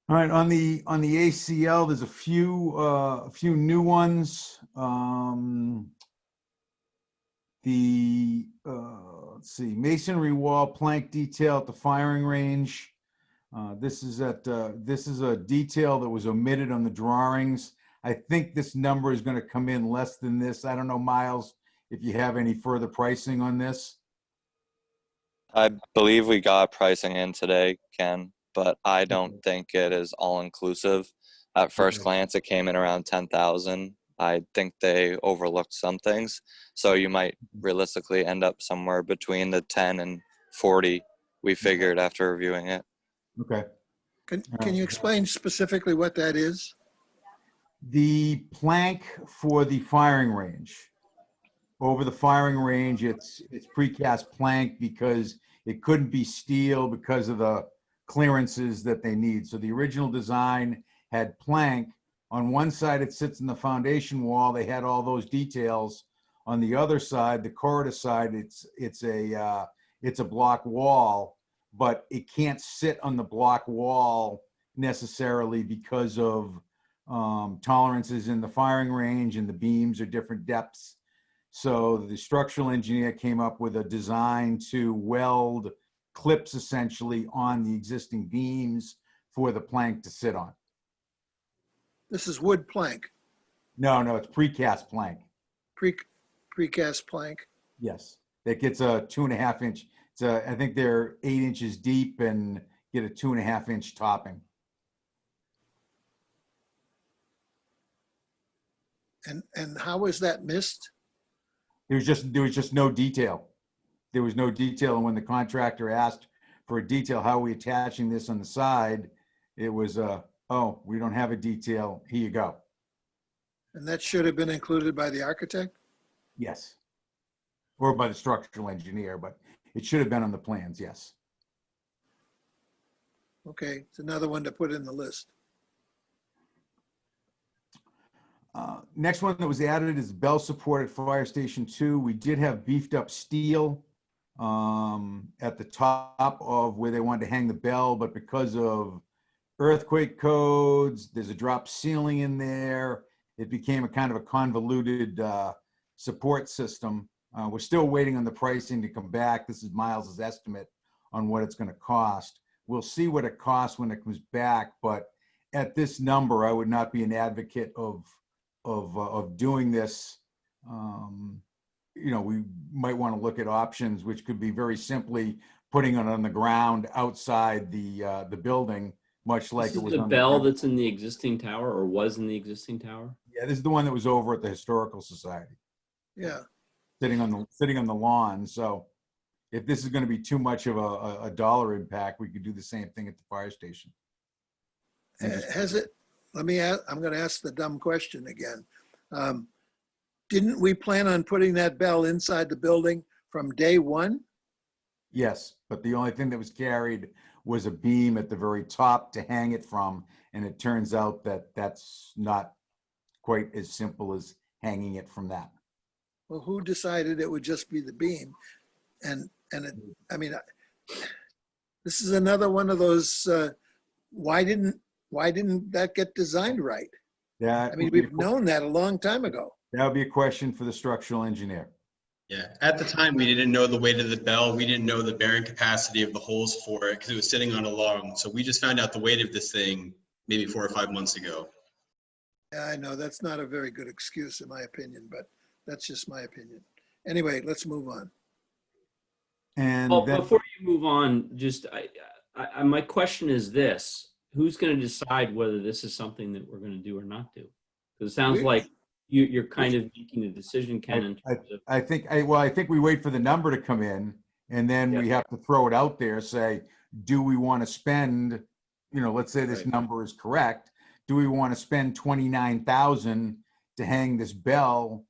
Speaker 8: All right, on the ACL, there's a few new ones. Let's see, masonry wall plank detail at the firing range. This is a detail that was omitted on the drawings. I think this number is going to come in less than this. I don't know, Miles, if you have any further pricing on this.
Speaker 11: I believe we got pricing in today, Ken, but I don't think it is all inclusive. At first glance, it came in around 10,000. I think they overlooked some things. So you might realistically end up somewhere between the 10 and 40 we figured after reviewing it.
Speaker 8: Okay.
Speaker 6: Can you explain specifically what that is?
Speaker 8: The plank for the firing range. Over the firing range, it's precast plank because it couldn't be steel because of the clearances that they need. So the original design had plank. On one side, it sits in the foundation wall. They had all those details. On the other side, the corridor side, it's a block wall, but it can't sit on the block wall necessarily because of tolerances in the firing range, and the beams are different depths. So the structural engineer came up with a design to weld clips essentially on the existing beams for the plank to sit on.
Speaker 6: This is wood plank,
Speaker 8: No, it's precast plank.
Speaker 6: precast plank.
Speaker 8: Yes, that gets a 2.5 inch. I think they're 8 inches deep and get a 2.5 inch topping.
Speaker 6: And how was that missed?
Speaker 8: There was just no detail. There was no detail, and when the contractor asked for a detail, how are we attaching this on the side? It was a Oh, we don't have a detail. Here you go.
Speaker 6: And that should have been included by the architect?
Speaker 8: Yes. Or by the structural engineer, but it should have been on the plans, yes.
Speaker 6: Okay, it's another one to put in the list.
Speaker 8: Next one that was added is bell support at Fire Station 2. We did have beefed up steel at the top of where they wanted to hang the bell, but because of earthquake codes, there's a drop ceiling in there. It became a kind of a convoluted support system. We're still waiting on the pricing to come back. This is Miles's estimate on what it's going to cost. We'll see what it costs when it comes back, but at this number, I would not be an advocate of doing this. You know, we might want to look at options, which could be very simply putting it on the ground outside the building, much like
Speaker 1: This
Speaker 8: it
Speaker 1: is
Speaker 8: was
Speaker 1: the
Speaker 8: on
Speaker 1: bell that's in the existing tower or was in the existing tower?
Speaker 8: Yeah, this is the one that was over at the Historical Society,
Speaker 6: Yeah,
Speaker 8: sitting on the lawn. So if this is going to be too much of a dollar impact, we could do the same thing at the fire station.
Speaker 6: has it, let me ask, I'm gonna ask the dumb question again. Didn't we plan on putting that bell inside the building from day one?
Speaker 8: Yes, but the only thing that was carried was a beam at the very top to hang it from. And it turns out that that's not quite as simple as hanging it from that.
Speaker 6: Well, who decided it would just be the beam? And it, I mean, this is another one of those, why didn't that get designed right?
Speaker 8: That
Speaker 6: I mean,
Speaker 8: would be
Speaker 6: we've known that a long time ago.
Speaker 8: that would be a question for the structural engineer.
Speaker 12: Yeah, at the time, we didn't know the weight of the bell. We didn't know the bearing capacity of the holes for it because it was sitting on a log. So we just found out the weight of this thing maybe 4 or 5 months ago.
Speaker 6: Yeah, I know, that's not a very good excuse in my opinion, but that's just my opinion. Anyway, let's move on.
Speaker 8: And
Speaker 1: Well,
Speaker 8: then,
Speaker 1: before you move on, just my question is this: who's going to decide whether this is something that we're going to do or not do? Because it sounds like you're kind of making a decision, Ken. In terms of,
Speaker 8: I think we wait for the number to come in, and then we have to throw it out there, say, do we want to spend, you know, let's say this number is correct. Do we want to spend 29,000 to hang this bell,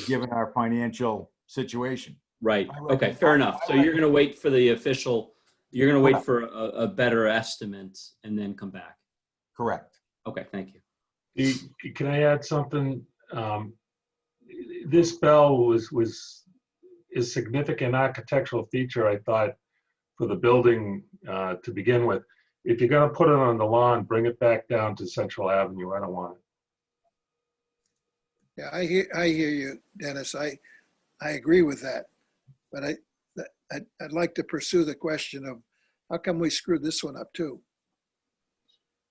Speaker 8: given our financial situation?
Speaker 1: right. Okay. Fair enough. So you're going to wait for the official. You're going to wait for a better estimate and then come back.
Speaker 8: Correct.
Speaker 1: Okay. Thank you.
Speaker 13: Can I add something? This bell is a significant architectural feature, I thought, for the building to begin with. If you're going to put it on the lawn, bring it back down to Central Avenue. I don't want it.
Speaker 6: Yeah, I hear you, Dennis. I agree with that. But I'd like to pursue the question of how come we screwed this one up too?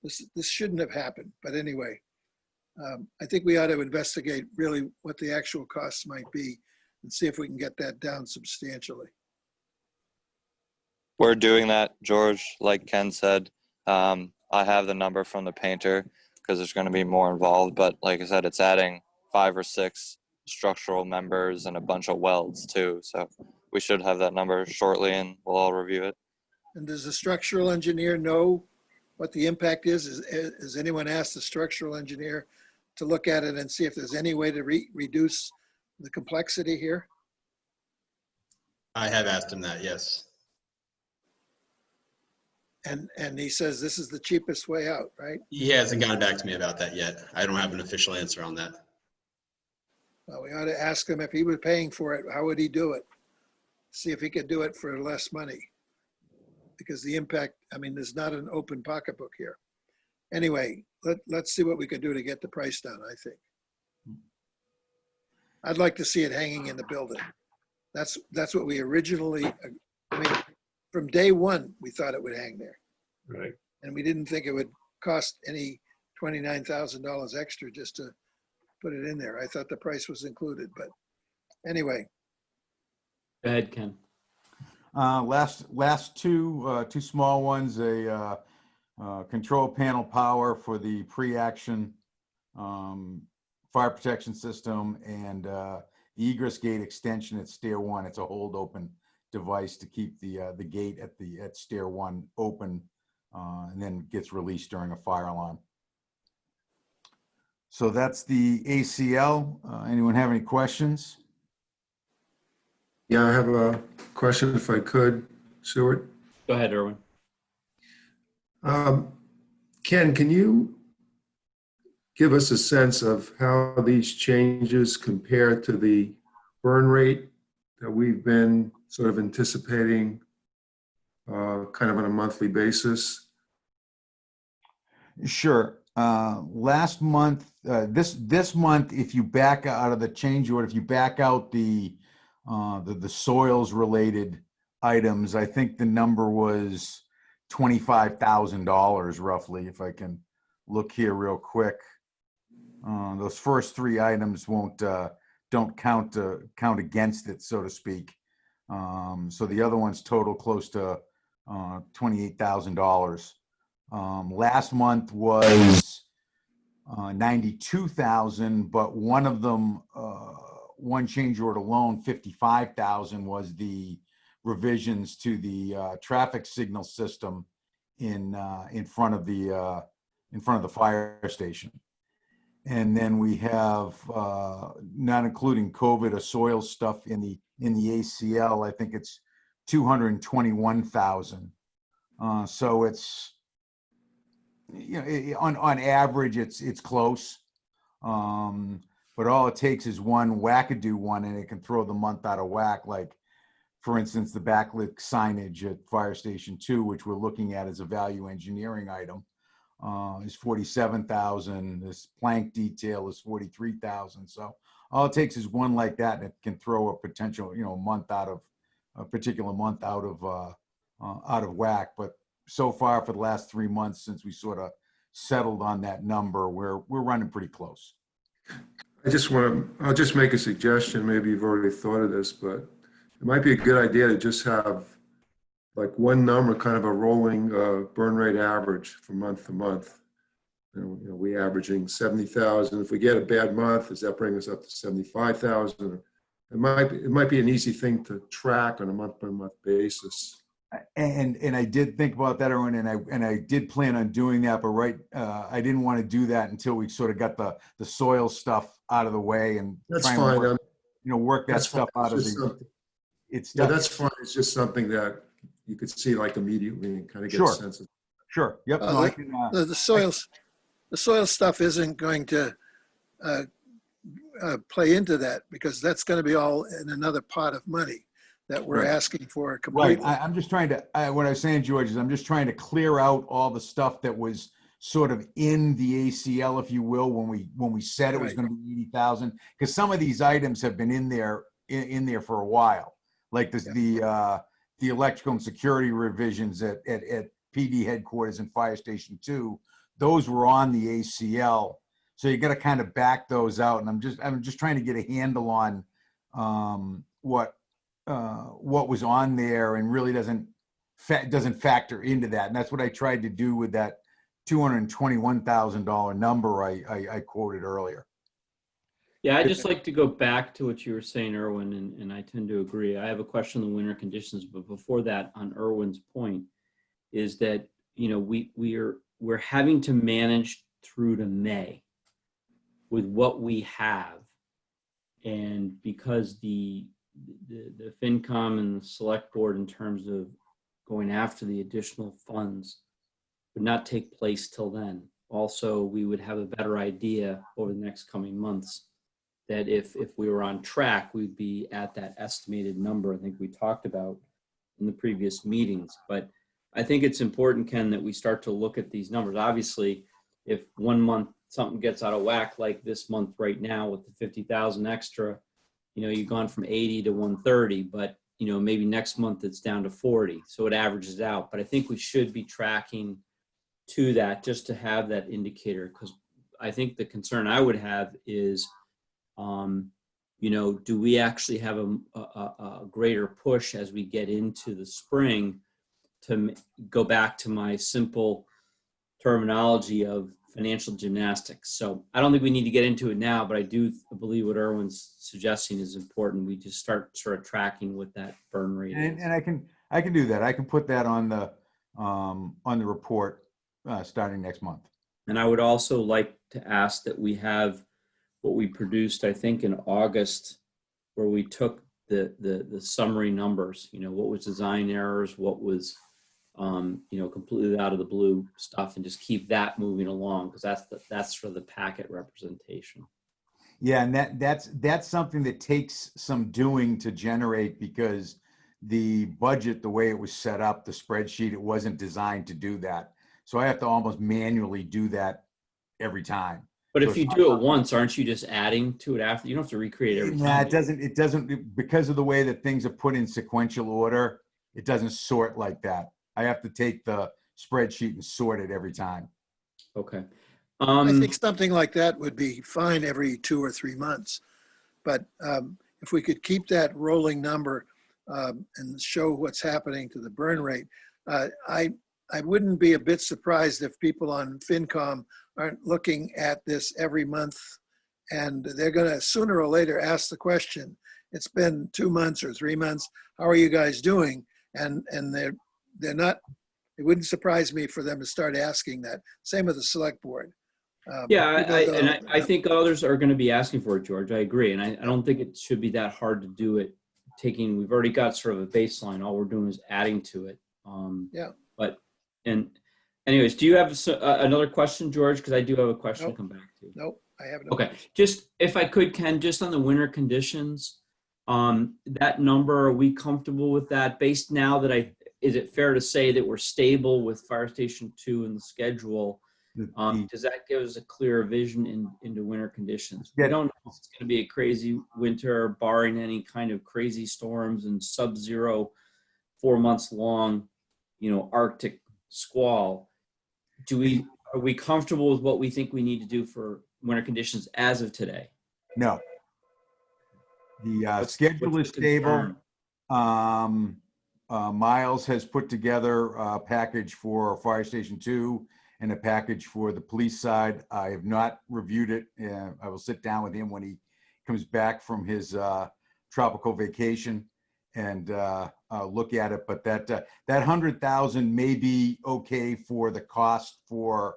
Speaker 6: This shouldn't have happened. But anyway, I think we ought to investigate really what the actual costs might be and see if we can get that down substantially.
Speaker 11: We're doing that, George, like Ken said. I have the number from the painter because there's going to be more involved. But like I said, it's adding 5 or 6 structural members and a bunch of welds too. So we should have that number shortly and we'll all review it.
Speaker 6: And does the structural engineer know what the impact is? Has anyone asked the structural engineer to look at it and see if there's any way to reduce the complexity here?
Speaker 12: I have asked him that, yes.
Speaker 6: And he says this is the cheapest way out, right?
Speaker 12: He hasn't gotten back to me about that yet. I don't have an official answer on that.
Speaker 6: Well, we ought to ask him if he was paying for it, how would he do it? See if he could do it for less money. Because the impact, I mean, there's not an open pocketbook here. Anyway, let's see what we can do to get the price down, I think. I'd like to see it hanging in the building. That's what we originally, I mean, from day one, we thought it would hang there.
Speaker 13: Right.
Speaker 6: And we didn't think it would cost any $29,000 extra just to put it in there. I thought the price was included, but anyway.
Speaker 1: Go ahead, Ken.
Speaker 8: Last two small ones, a control panel power for the pre-action fire protection system and the egress gate extension at stair 1. It's a hold open device to keep the gate at stair 1 open and then gets released during a fire alarm. So that's the ACL. Anyone have any questions?
Speaker 10: Yeah, I have a question if I could, Stuart.
Speaker 1: Go ahead, Erwin.
Speaker 10: Ken, can you give us a sense of how these changes compare to the burn rate that we've been sort of anticipating kind of on a monthly basis?
Speaker 8: Sure. Last month, this month, if you back out of the change order, if you back out the soils related items, I think the number was $25,000 roughly, if I can look here real quick. Those first three items don't count against it, so to speak. So the other ones total close to $28,000. Last month was 92,000, but one of them, one change order alone, 55,000, was the revisions to the traffic signal system in front of the fire station. And then we have, not including COVID or soil stuff in the ACL, I think it's 221,000. So it's, you know, on average, it's close. But all it takes is one wackadoo one, and it can throw the month out of whack. Like, for instance, the backlit signage at Fire Station 2, which we're looking at as a value engineering item, is 47,000. This plank detail is 43,000. So all it takes is one like that, and it can throw a potential, you know, month out of a particular month out of whack. But so far, for the last 3 months, since we sort of settled on that number, we're running pretty close.
Speaker 10: I'll just make a suggestion. Maybe you've already thought of this, but it might be a good idea to just have like one number, kind of a rolling burn rate average from month to month. You know, we averaging 70,000. If we get a bad month, does that bring us up to 75,000? It might be an easy thing to track on a month-by-month basis.
Speaker 8: And I did think about that, Erwin, and I did plan on doing that, but I didn't want to do that until we sort of got the soil stuff out of the way and
Speaker 10: That's fine.
Speaker 8: Work that stuff out of the.
Speaker 10: Yeah, that's fine. It's just something that you could see like immediately and kind of get a sense of.
Speaker 8: Sure. Yep. No, I can,
Speaker 6: the soil stuff isn't going to play into that, because that's going to be all in another pot of money that we're asking for completely.
Speaker 8: Right. I'm just trying to, what I was saying, George, is I'm just trying to clear out all the stuff that was sort of in the ACL, if you will, when we said it was going to be 80,000, because some of these items have been in there for a while, like the electrical and security revisions at PD headquarters and Fire Station 2. Those were on the ACL, so you got to kind of back those out. And I'm just trying to get a handle on what was on there, and really doesn't factor into that. And that's what I tried to do with that $221,000 number I quoted earlier.
Speaker 1: Yeah, I'd just like to go back to what you were saying, Erwin, and I tend to agree. I have a question on the winter conditions, but before that, on Erwin's point, is that, you know, we're having to manage through to May with what we have, and because the FinCom and the Select Board, in terms of going after the additional funds, would not take place till then. Also, we would have a better idea over the next coming months that if we were on track, we'd be at that estimated number I think we talked about in the previous meetings. But I think it's important, Ken, that we start to look at these numbers. Obviously, if 1 month something gets out of whack, like this month right now with the 50,000 extra, you know, you've gone from 80 to 130, but, you know, maybe next month it's down to 40. So it averages out. But I think we should be tracking to that just to have that indicator, because I think the concern I would have is, you know, do we actually have a greater push as we get into the spring to go back to my simple terminology of financial gymnastics. So I don't think we need to get into it now, but I do believe what Erwin's suggesting is important. We just start sort of tracking what that burn rate is.
Speaker 8: And I can do that. I can put that on on the report starting next month.
Speaker 1: And I would also like to ask that we have what we produced, I think, in August, where we took the summary numbers, what was design errors, what was, completely out of the blue stuff, and just keep that moving along, because that's for the packet representation.
Speaker 8: Yeah, and that's something that takes some doing to generate, because the budget, the way it was set up, the spreadsheet, it wasn't designed to do that. So I have to almost manually do that every time.
Speaker 1: But
Speaker 8: So
Speaker 1: if you do it once, aren't you just adding to it after? You don't have to recreate every time.
Speaker 8: Nah, it doesn't, because of the way that things are put in sequential order, it doesn't sort like that. I have to take the spreadsheet and sort it every time.
Speaker 1: Okay.
Speaker 6: I think something like that would be fine every 2 or 3 months. But if we could keep that rolling number and show what's happening to the burn rate, I wouldn't be a bit surprised if people on FinCom aren't looking at this every month, and they're going to sooner or later ask the question. It's been 2 months or 3 months. How are you guys doing? And they're not. It wouldn't surprise me for them to start asking that. Same with the select board.
Speaker 1: I think others are going to be asking for it, George. I agree. And I don't think it should be that hard to do it. We've already got sort of a baseline. All we're doing is adding to it.
Speaker 6: Yeah.
Speaker 1: And anyways, do you have another question, George? Because I do have a question to come back to.
Speaker 6: Nope, I have no.
Speaker 1: Okay. Just if I could, Ken, just on the winter conditions, that number, are we comfortable with that? Based now that is it fair to say that we're stable with Fire Station 2 in the schedule? Does that give us a clearer vision into winter conditions? We don't know if it's going to be a crazy winter, barring any kind of crazy storms and sub-zero 4 months long, Arctic squall. Are we comfortable with what we think we need to do for winter conditions as of today?
Speaker 8: No. The schedule is stable. Miles has put together a package for Fire Station 2 and a package for the police side. I have not reviewed it. I will sit down with him when he comes back from his tropical vacation and look at it. But that 100,000 may be okay for the cost for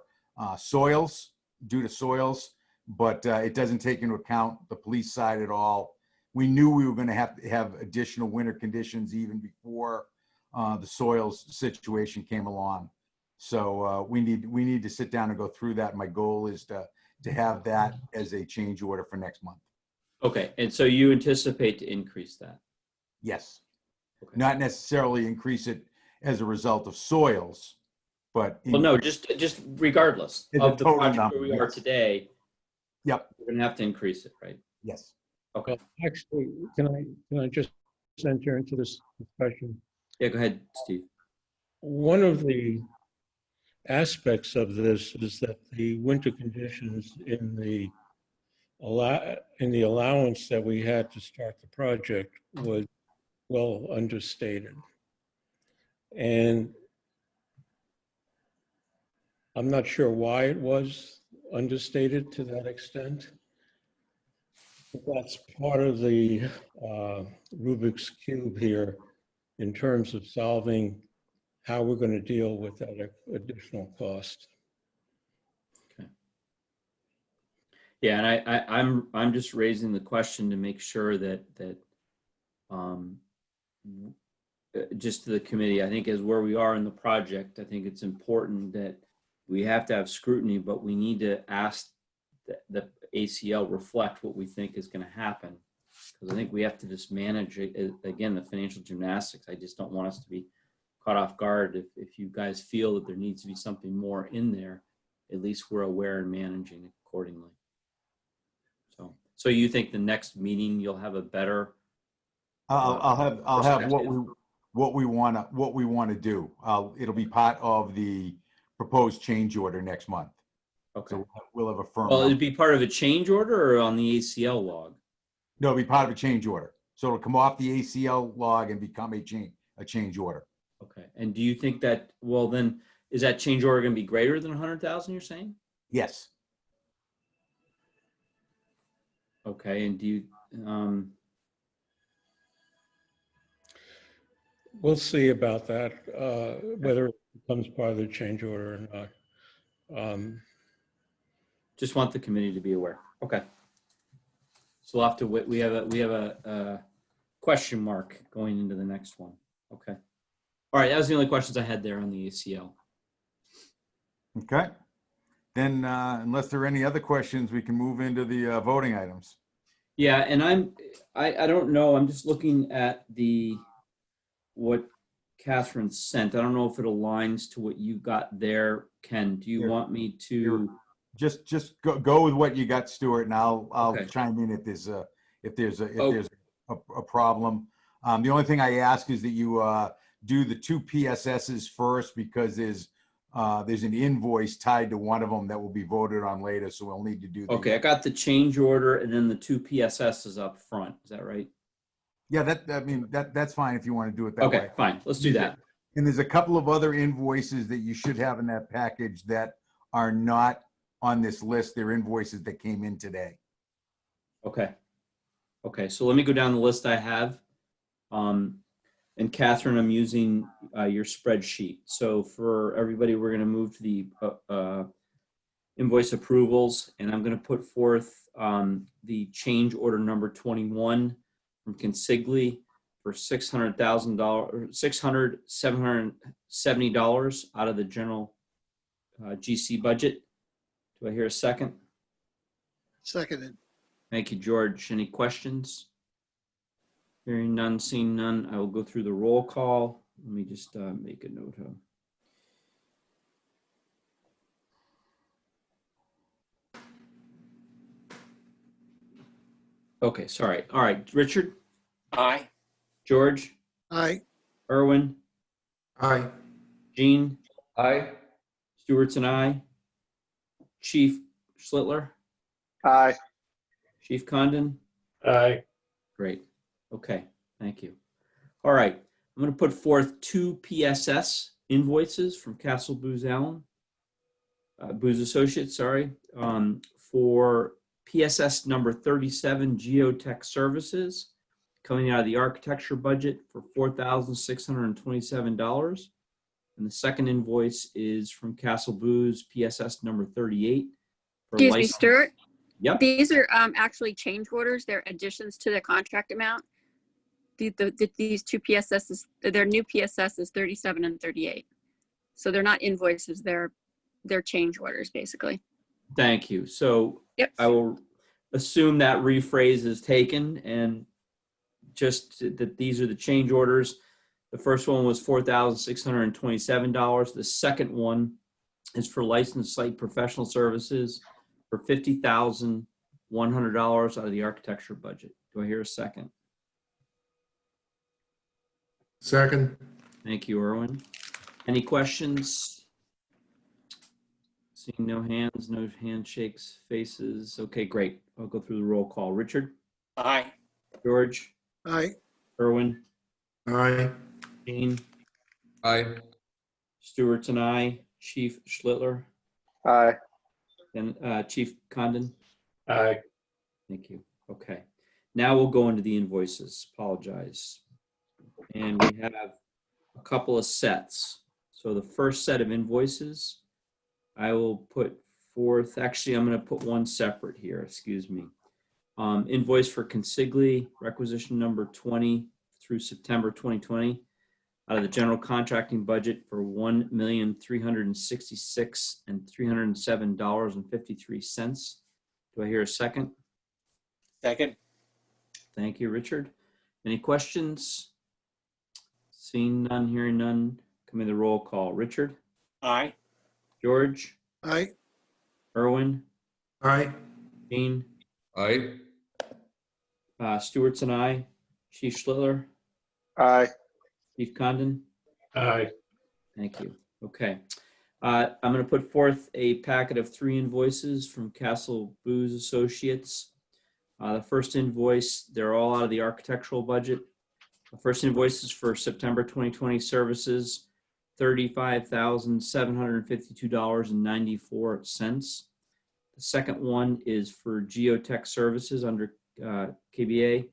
Speaker 8: soils, due to soils, but it doesn't take into account the police side at all. We knew we were going to have additional winter conditions even before the soils situation came along. So we need to sit down and go through that. My goal is to have that as a change order for next month.
Speaker 1: Okay, and so you anticipate to increase that?
Speaker 8: Yes.
Speaker 1: Okay.
Speaker 8: Not necessarily increase it as a result of soils, but
Speaker 1: well, no, just regardless of the project
Speaker 8: number,
Speaker 1: where we are today.
Speaker 8: Yep.
Speaker 1: We're going to have to increase it, right?
Speaker 8: Yes.
Speaker 1: Okay.
Speaker 4: Actually, can I just enter into this discussion?
Speaker 1: Yeah, go ahead, Steve.
Speaker 4: One of the aspects of this is that the winter conditions in the allowance that we had to start the project was well understated. And I'm not sure why it was understated to that extent. That's part of the Rubik's Cube here in terms of solving how we're going to deal with that additional cost.
Speaker 1: Okay. Yeah, and I'm just raising the question to make sure that just to the committee, I think as where we are in the project, I think it's important that we have to have scrutiny, but we need to ask the ACL reflect what we think is going to happen. Because I think we have to just manage it, again, the financial gymnastics. I just don't want us to be caught off guard. If you guys feel that there needs to be something more in there, at least we're aware and managing it accordingly. So you think the next meeting you'll have a better?
Speaker 8: I'll have what we want to do. It'll be part of the proposed change order next month.
Speaker 1: Okay.
Speaker 8: So we'll have a firm.
Speaker 1: Well, it'd be part of a change order or on the ACL log?
Speaker 8: No, it'll be part of a change order. So it'll come off the ACL log and become a change order.
Speaker 1: Okay. And do you think that, well, then is that change order going to be greater than 100,000 you're saying?
Speaker 8: Yes.
Speaker 1: Okay. And do you,
Speaker 4: We'll see about that, whether it becomes part of the change order or not.
Speaker 1: Just want the committee to be aware. Okay. So we'll have to wait. We have a question mark going into the next one. Okay. All right. That was the only questions I had there on the ACL.
Speaker 8: Okay. Then, unless there are any other questions, we can move into the voting items.
Speaker 1: Yeah, and I don't know. I'm just looking at what Catherine sent. I don't know if it aligns to what you got there. Ken, do you
Speaker 8: Here.
Speaker 1: want me to?
Speaker 8: Just go with what you got, Stuart, and I'll
Speaker 1: Okay.
Speaker 8: chime in if there's a problem. The only thing I ask is that you do the 2 PSSs first, because there's an invoice tied to one of them that will be voted on later, so we'll need to do the.
Speaker 1: Okay, I got the change order and then the 2 PSSs up front. Is that right?
Speaker 8: Yeah, that's fine if you want to do it that way.
Speaker 1: Okay, fine. Let's do that.
Speaker 8: And there's a couple of other invoices that you should have in that package that are not on this list. They're invoices that came in today.
Speaker 1: Okay. Okay, so let me go down the list I have. And Catherine, I'm using your spreadsheet. So for everybody, we're going to move to the invoice approvals, and I'm going to put forth the change order number 21 from Consigli for $770 out of the general GC budget. Do I hear a second?
Speaker 6: Seconded.
Speaker 1: Thank you, George. Any questions? Hearing none, seeing none, I will go through the roll call. Let me just make a note of. Okay, sorry. All right, Richard,
Speaker 7: Aye.
Speaker 1: George,
Speaker 6: Aye.
Speaker 1: Irwin,
Speaker 10: Aye.
Speaker 1: Jean,
Speaker 5: Aye.
Speaker 1: Stewart's and I, Chief Schlittler,
Speaker 3: Aye.
Speaker 1: Chief Condon.
Speaker 13: Aye.
Speaker 1: Great. Okay, thank you. All right, I'm going to put forth 2 PSS invoices from Castle Booz Allen, Booz Associates, sorry, for PSS number 37 Geotech Services, coming out of the architecture budget for $4,627. And the second invoice is from Castle Booz, PSS number 38. For
Speaker 14: Excuse me,
Speaker 1: license.
Speaker 14: Stuart.
Speaker 1: Yep.
Speaker 14: These are actually change orders. They're additions to the contract amount. These 2 PSSs, their new PSSs 37 and 38. So they're not invoices. They're change orders, basically.
Speaker 1: Thank you. So
Speaker 14: Yep.
Speaker 1: I will assume that rephrase is taken, and just that these are the change orders. The first one was $4,627. The second one is for licensed site professional services for $50,100 out of the architecture budget. Do I hear a second?
Speaker 10: Second.
Speaker 1: Thank you, Irwin. Any questions? Seeing no hands, no handshakes, faces. Okay, great. I'll go through the roll call. Richard,
Speaker 7: Aye.
Speaker 1: George,
Speaker 6: Aye.
Speaker 1: Irwin,
Speaker 10: Aye.
Speaker 1: Jean,
Speaker 5: Aye.
Speaker 1: Stewart's and I, Chief Schlittler,
Speaker 3: Aye.
Speaker 1: and Chief Condon.
Speaker 13: Aye.
Speaker 1: Thank you. Okay. Now we'll go into the invoices. Apologize. And we have a couple of sets. So the first set of invoices, I will put forth, actually, I'm going to put one separate here, excuse me. Invoice for Consigli, requisition number 20 through September 2020, out of the general contracting budget for $1,366,307.53. Do I hear a second?
Speaker 7: Second.
Speaker 1: Thank you, Richard. Any questions? Seeing none, hearing none, coming to the roll call. Richard,
Speaker 7: Aye.
Speaker 1: George,
Speaker 6: Aye.
Speaker 1: Irwin,
Speaker 10: Aye.
Speaker 1: Jean,
Speaker 5: Aye.
Speaker 1: Stewart's and I, Chief Schlittler,
Speaker 3: Aye.
Speaker 1: Chief Condon.
Speaker 13: Aye.
Speaker 1: Thank you. Okay. I'm going to put forth a packet of 3 invoices from Castle Booz Associates. The first invoice, they're all out of the architectural budget. The first invoice is for September 2020 services, $35,752.94. The second one is for Geotech Services under KBA,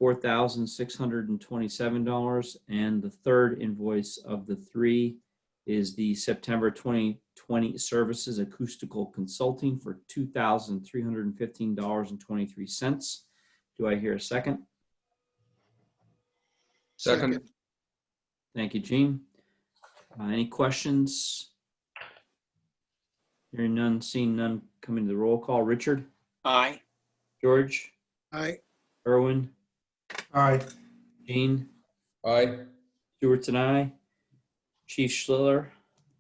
Speaker 1: $4,627. And the third invoice of the three is the September 2020 Services Acoustical Consulting for $2,315.23. Do I hear a second?
Speaker 2: Second.
Speaker 1: Thank you, Gene. Any questions? Hearing none, seeing none, coming to the roll call. Richard?
Speaker 7: Aye.
Speaker 1: George?
Speaker 6: Aye.
Speaker 1: Erwin?
Speaker 10: Aye.
Speaker 1: Gene?
Speaker 2: Aye.
Speaker 1: Stewart's and I. Chief Schiller?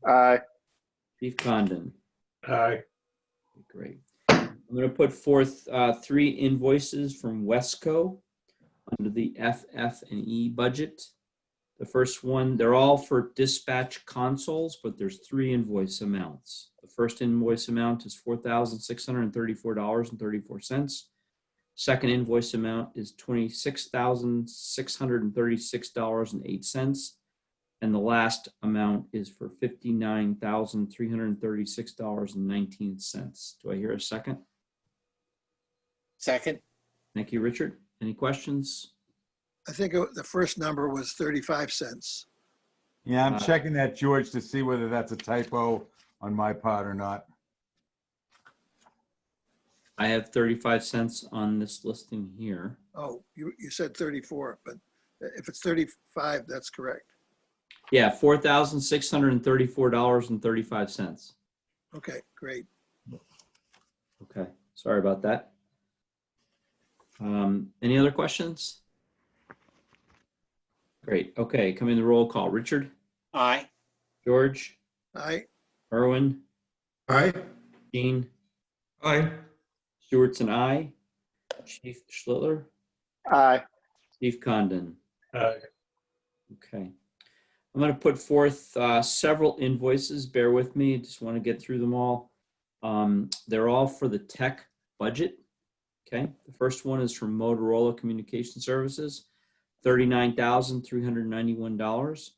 Speaker 3: Aye.
Speaker 1: Chief Condon?
Speaker 13: Aye.
Speaker 1: Great. I'm going to put forth three invoices from Wesco under the FF&E budget. The first one, they're all for dispatch consoles, but there's three invoice amounts. The first invoice amount is $4,634.34. Second invoice amount is $26,636.08. And the last amount is for $59,336.19. Do I hear a second?
Speaker 7: Second.
Speaker 1: Thank you, Richard. Any questions?
Speaker 6: I think the first number was 35 cents.
Speaker 8: Yeah, I'm checking that, George, to see whether that's a typo on my part or not.
Speaker 1: I have 35 cents on this listing here.
Speaker 6: Oh, you said 34, but if it's 35, that's correct.
Speaker 1: Yeah, $4,634.35.
Speaker 6: Okay, great.
Speaker 1: Okay, sorry about that. Any other questions? Great. Okay, coming to the roll call. Richard?
Speaker 7: Aye.
Speaker 1: George?
Speaker 6: Aye.
Speaker 1: Erwin?
Speaker 10: Aye.
Speaker 1: Gene?
Speaker 2: Aye.
Speaker 1: Stewart's and I. Chief Schlittler?
Speaker 3: Aye.
Speaker 1: Chief Condon?
Speaker 13: Aye.
Speaker 1: Okay. I'm going to put forth several invoices. Bear with me. Just want to get through them all. They're all for the tech budget. Okay. The first one is from Motorola Communication Services, $39,391.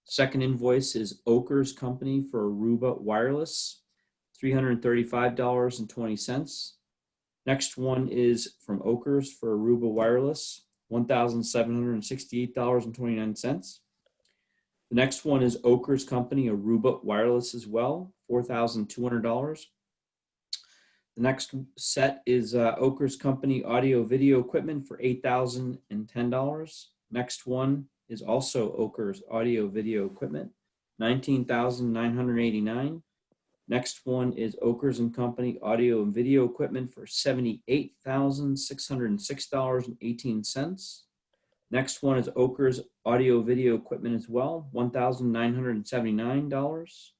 Speaker 1: Second invoice is Oker's Company for Aruba Wireless, $335.20. Next one is from Oker's for Aruba Wireless, $1,768.29. The next one is Oker's Company, Aruba Wireless as well, $4,200. The next set is Oker's Company Audio Video Equipment for $8,010. Next one is also Oker's Audio Video Equipment, $19,989. Next one is Oker's and Company Audio and Video Equipment for $78,606.18. Next one is Oker's Audio Video Equipment as well, $1,979.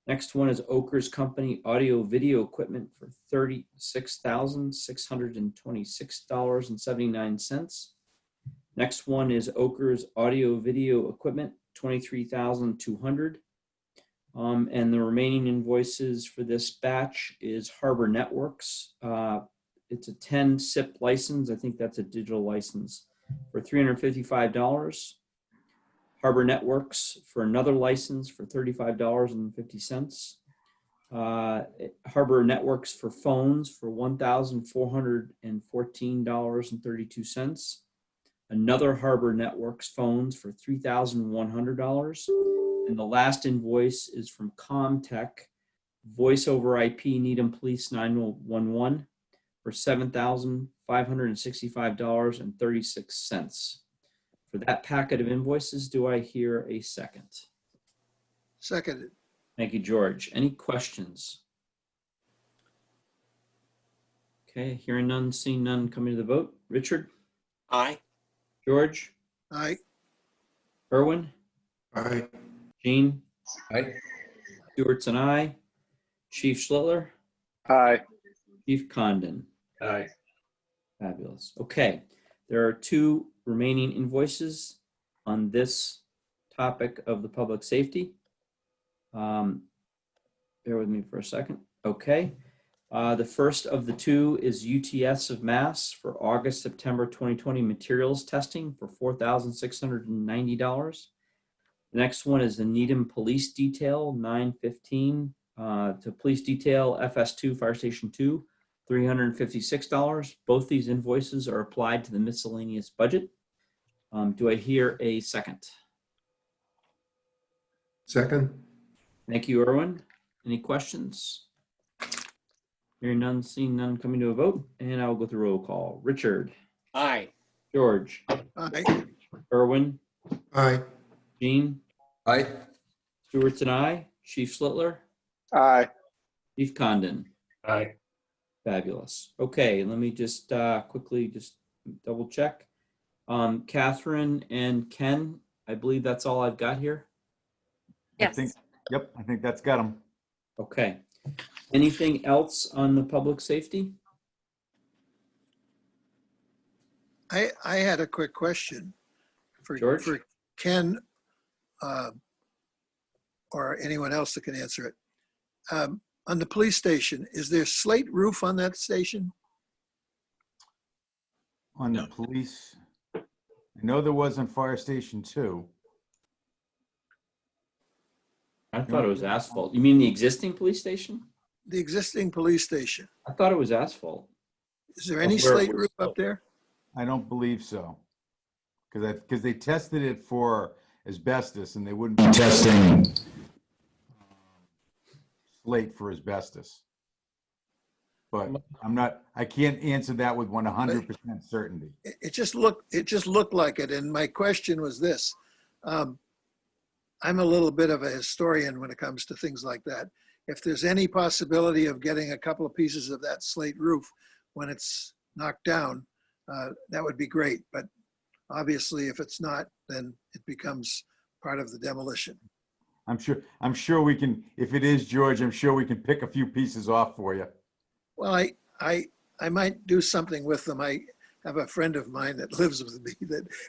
Speaker 1: Next one is Oker's Company Audio Video Equipment for $36,626.79. Next one is Oker's Audio Video Equipment, $23,200. And the remaining invoices for this batch is Harbor Networks. It's a 10 SIP license. I think that's a digital license for $355. Harbor Networks for another license for $35.50. Harbor Networks for phones for $1,414.32. Another Harbor Networks phones for $3,100. And the last invoice is from Comtech, Voice over IP Needham Police 911 for $7,565.36. For that packet of invoices, do I hear a second?
Speaker 6: Seconded.
Speaker 1: Thank you, George. Any questions? Okay, hearing none, seeing none, coming to the vote. Richard?
Speaker 7: Aye.
Speaker 1: George?
Speaker 6: Aye.
Speaker 1: Erwin?
Speaker 10: Aye.
Speaker 1: Gene?
Speaker 2: Aye.
Speaker 1: Stewart's and I. Chief Schlittler?
Speaker 3: Aye.
Speaker 1: Chief Condon?
Speaker 13: Aye.
Speaker 1: Fabulous. Okay, there are two remaining invoices on this topic of the public safety. Bear with me for a second. Okay. The first of the two is UTS of Mass for August, September 2020 materials testing for $4,690. The next one is the Needham Police Detail 915 to Police Detail FS2 Fire Station 2 $356. Both these invoices are applied to the miscellaneous budget. Do I hear a second?
Speaker 10: Second?
Speaker 1: Thank you, Erwin. Any questions? Hearing none, seeing none, coming to a vote, and I'll go through roll call. Richard,
Speaker 7: Aye.
Speaker 1: George,
Speaker 6: Aye.
Speaker 1: Erwin,
Speaker 10: Aye.
Speaker 1: Gene,
Speaker 2: Aye.
Speaker 1: Stewart's and I, Chief Slittler,
Speaker 3: Aye.
Speaker 1: Chief Condon.
Speaker 13: Aye.
Speaker 1: Fabulous. Okay, let me just quickly just double check. Catherine and Ken, I believe that's all I've got here.
Speaker 14: Yes.
Speaker 8: Yep, I think that's got them.
Speaker 1: Okay. Anything else on the public safety?
Speaker 6: I had a quick question for
Speaker 1: George?
Speaker 6: Ken or anyone else that can answer it. On the police station, is there slate roof on that station?
Speaker 8: On the police, I know there was on Fire Station 2.
Speaker 1: I thought it was asphalt. You mean the existing police station?
Speaker 6: The existing police station.
Speaker 1: I thought it was asphalt.
Speaker 6: Is there any
Speaker 1: Of where it
Speaker 6: slate
Speaker 1: was
Speaker 6: roof
Speaker 1: built.
Speaker 6: up there?
Speaker 8: I don't believe so. Because they tested it for asbestos and they wouldn't be testing slate for asbestos. But I can't answer that with 100% certainty.
Speaker 6: It just looked like it. And my question was this. I'm a little bit of a historian when it comes to things like that. If there's any possibility of getting a couple of pieces of that slate roof when it's knocked down, that would be great. But obviously, if it's not, then it becomes part of the demolition.
Speaker 8: I'm sure we can, if it is, George, I'm sure we can pick a few pieces off for you.
Speaker 6: Well, I might do something with them. I have a friend of mine that lives with me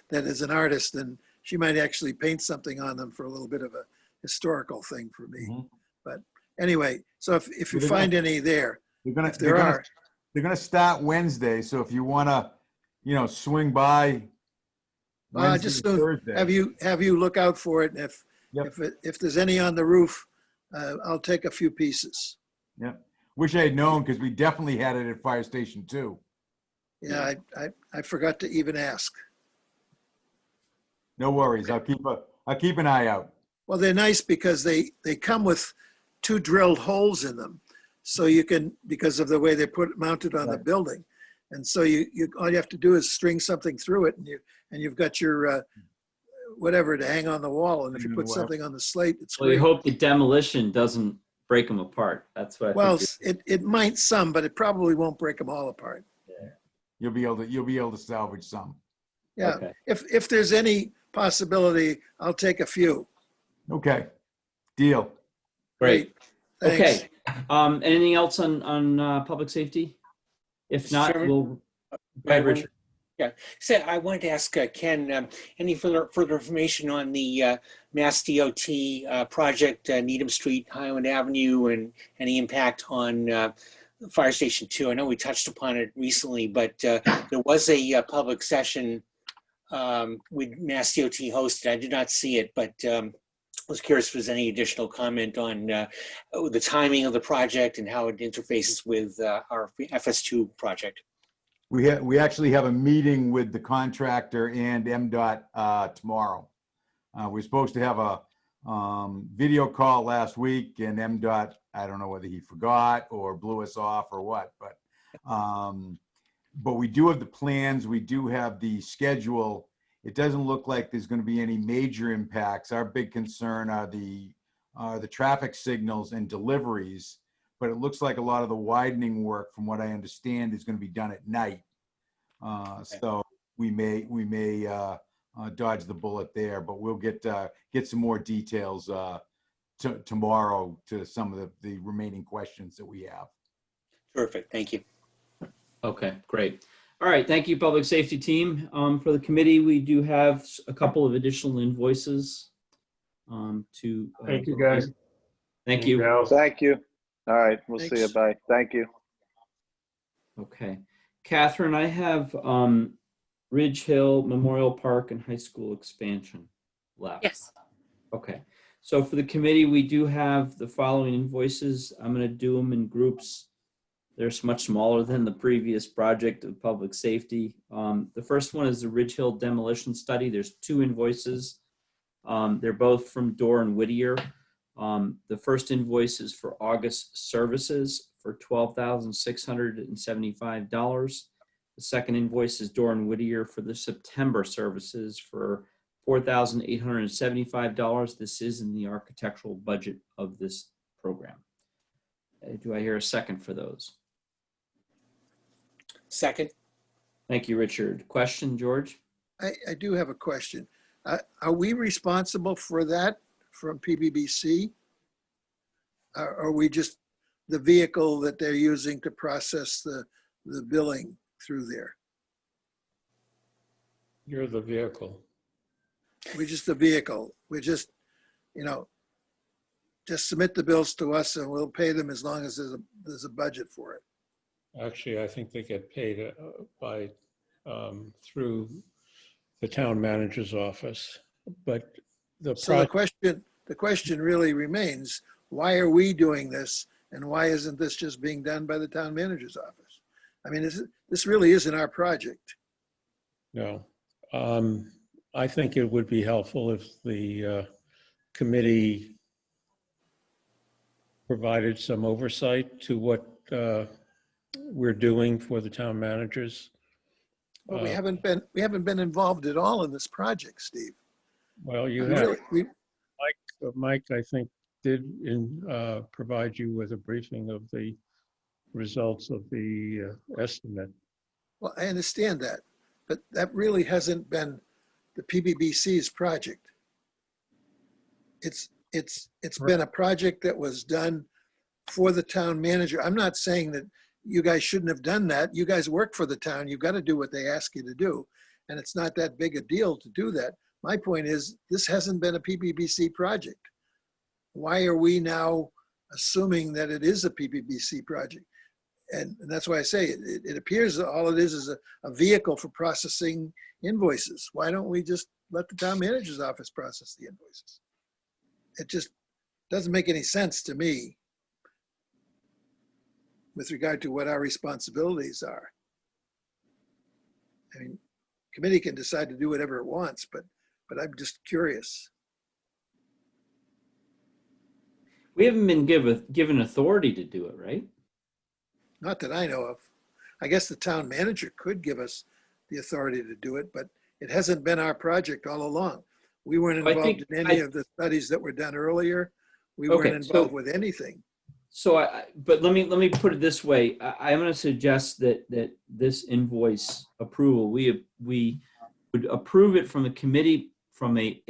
Speaker 6: that is an artist, and she might actually paint something on them for a little bit of a historical thing for me.
Speaker 8: Mm-hmm.
Speaker 6: But anyway, so if you find any there, if
Speaker 8: they're
Speaker 6: there
Speaker 8: gonna start Wednesday, so if you wanna, swing by Wednesday,
Speaker 6: just
Speaker 8: Thursday.
Speaker 6: have you look out for it. And if there's any on the roof, I'll take a few pieces.
Speaker 8: Yep. Wish I had known, because we definitely had it at Fire Station 2.
Speaker 6: Yeah, I forgot to even ask.
Speaker 8: No worries. I'll keep an eye out.
Speaker 6: Well, they're nice because they come with 2 drilled holes in them. So you can, because of the way they mounted on the building. And so you all you have to do is string something through it, and you've got your whatever to hang on the wall. And if you put something on the slate, it's
Speaker 1: Well,
Speaker 6: great.
Speaker 1: you hope the demolition doesn't break them apart. That's what.
Speaker 6: Well, it might some, but it probably won't break them all apart.
Speaker 8: You'll be able to salvage some.
Speaker 6: Yeah.
Speaker 1: Okay.
Speaker 6: If there's any possibility, I'll take a few.
Speaker 8: Okay. Deal.
Speaker 1: Great.
Speaker 6: Thanks.
Speaker 1: Okay. Anything else on public safety? If not,
Speaker 7: Chairman?
Speaker 1: we'll. Go ahead, Richard.
Speaker 7: Yeah, so I wanted to ask Ken, any further information on the Mass DOT project, Needham Street, Highland Avenue, and any impact on Fire Station 2? I know we touched upon it recently, but there was a public session with Mass DOT hosted. I did not see it, but I was curious if there's any additional comment on the timing of the project and how it interfaces with our FS2 project.
Speaker 8: We actually have a meeting with the contractor and MDOT tomorrow. We're supposed to have a video call last week, and MDOT, I don't know whether he forgot or blew us off or what, but we do have the plans. We do have the schedule. It doesn't look like there's going to be any major impacts. Our big concern are the traffic signals and deliveries. But it looks like a lot of the widening work, from what I understand, is going to be done at night. So we may dodge the bullet there, but we'll get some more details tomorrow to some of the remaining questions that we have.
Speaker 7: Terrific. Thank you.
Speaker 1: Okay, great. All right, thank you, public safety team. For the committee, we do have a couple of additional invoices to.
Speaker 13: Thank you, guys.
Speaker 1: Thank you.
Speaker 13: Gals.
Speaker 3: Thank you. All right, we'll see you.
Speaker 6: Thanks.
Speaker 3: Bye. Thank you.
Speaker 1: Okay. Catherine, I have Ridge Hill Memorial Park and High School expansion left.
Speaker 14: Yes.
Speaker 1: Okay. So for the committee, we do have the following invoices. I'm going to do them in groups They're much smaller than the previous project of public safety. The first one is the Ridge Hill demolition study. There's 2 invoices. They're both from Dorr and Whittier. The first invoice is for August services for $12,675. The second invoice is Dorr and Whittier for the September services for $4,875. This is in the architectural budget of this program. Do I hear a second for those?
Speaker 7: Second.
Speaker 1: Thank you, Richard. Question, George?
Speaker 6: I do have a question. Are we responsible for that from PBBC? Are we just the vehicle that they're using to process the billing through there?
Speaker 4: You're the vehicle.
Speaker 6: We're just a vehicle. We're just, just submit the bills to us and we'll pay them as long as there's a budget for it.
Speaker 4: Actually, I think they get paid through the town manager's office. But the
Speaker 6: question really remains, why are we doing this and why isn't this just being done by the town manager's office? I mean, this really isn't our project.
Speaker 4: No. I think it would be helpful if the committee provided some oversight to what we're doing for the town managers.
Speaker 6: Well, we haven't been involved at all in this project, Steve.
Speaker 4: Well, you
Speaker 6: I mean,
Speaker 4: have.
Speaker 6: really,
Speaker 4: Mike, I think, did provide you with a briefing of the results of the estimate.
Speaker 6: Well, I understand that, but that really hasn't been the PBBC's project. It's been a project that was done for the town manager. I'm not saying that you guys shouldn't have done that. You guys work for the town. You've got to do what they ask you to do. And it's not that big a deal to do that. My point is, this hasn't been a PBBC project. Why are we now assuming that it is a PBBC project? And that's why I say it appears that all it is a vehicle for processing invoices. Why don't we just let the town manager's office process the invoices? It just doesn't make any sense to me with regard to what our responsibilities are. I mean, committee can decide to do whatever it wants, but I'm just curious.
Speaker 1: We haven't been given authority to do it, right?
Speaker 6: Not that I know of. I guess the town manager could give us the authority to do it, but it hasn't been our project all along. We weren't involved in any of the studies that were done earlier. We weren't involved with anything.
Speaker 1: So, but let me put it this way. I'm going to suggest that this invoice approval, we would approve it from the committee from we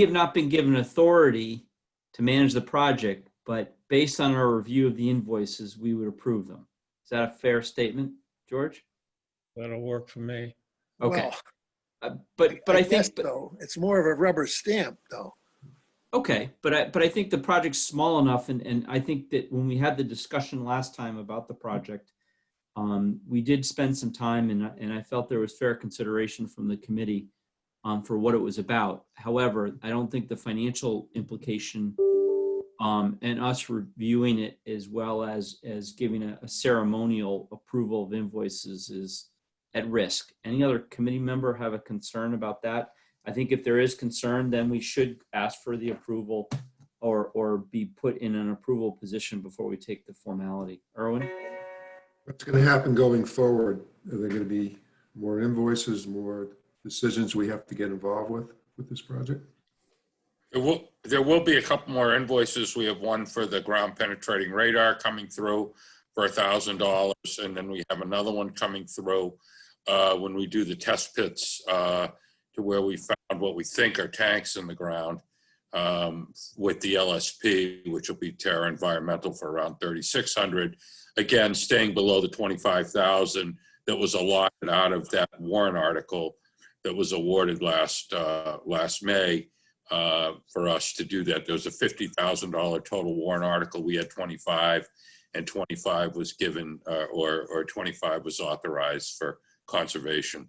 Speaker 1: have not been given authority to manage the project, but based on our review of the invoices, we would approve them. Is that a fair statement, George?
Speaker 4: That'll work for me.
Speaker 1: Okay.
Speaker 6: Well,
Speaker 1: but I think
Speaker 6: though, it's more of a rubber stamp though.
Speaker 1: Okay, but I think the project's small enough, and I think that when we had the discussion last time about the project, we did spend some time, and I felt there was fair consideration from the committee for what it was about. However, I don't think the financial implication and us reviewing it as well as giving a ceremonial approval of invoices is at risk. Any other committee member have a concern about that? I think if there is concern, then we should ask for the approval or be put in an approval position before we take the formality. Erwin?
Speaker 10: What's going to happen going forward? Are there going to be more invoices, more decisions we have to get involved with this project?
Speaker 15: There will be a couple more invoices. We have one for the ground penetrating radar coming through for $1,000, and then we have another one coming through when we do the test pits to where we found what we think are tanks in the ground with the LSP, which will be Terra Environmental for around $3,600. Again, staying below the $25,000 that was allotted out of that warrant article that was awarded last May for us to do that. There was a $50,000 total warrant article. We had 25, and 25 was given, or 25 was authorized for conservation.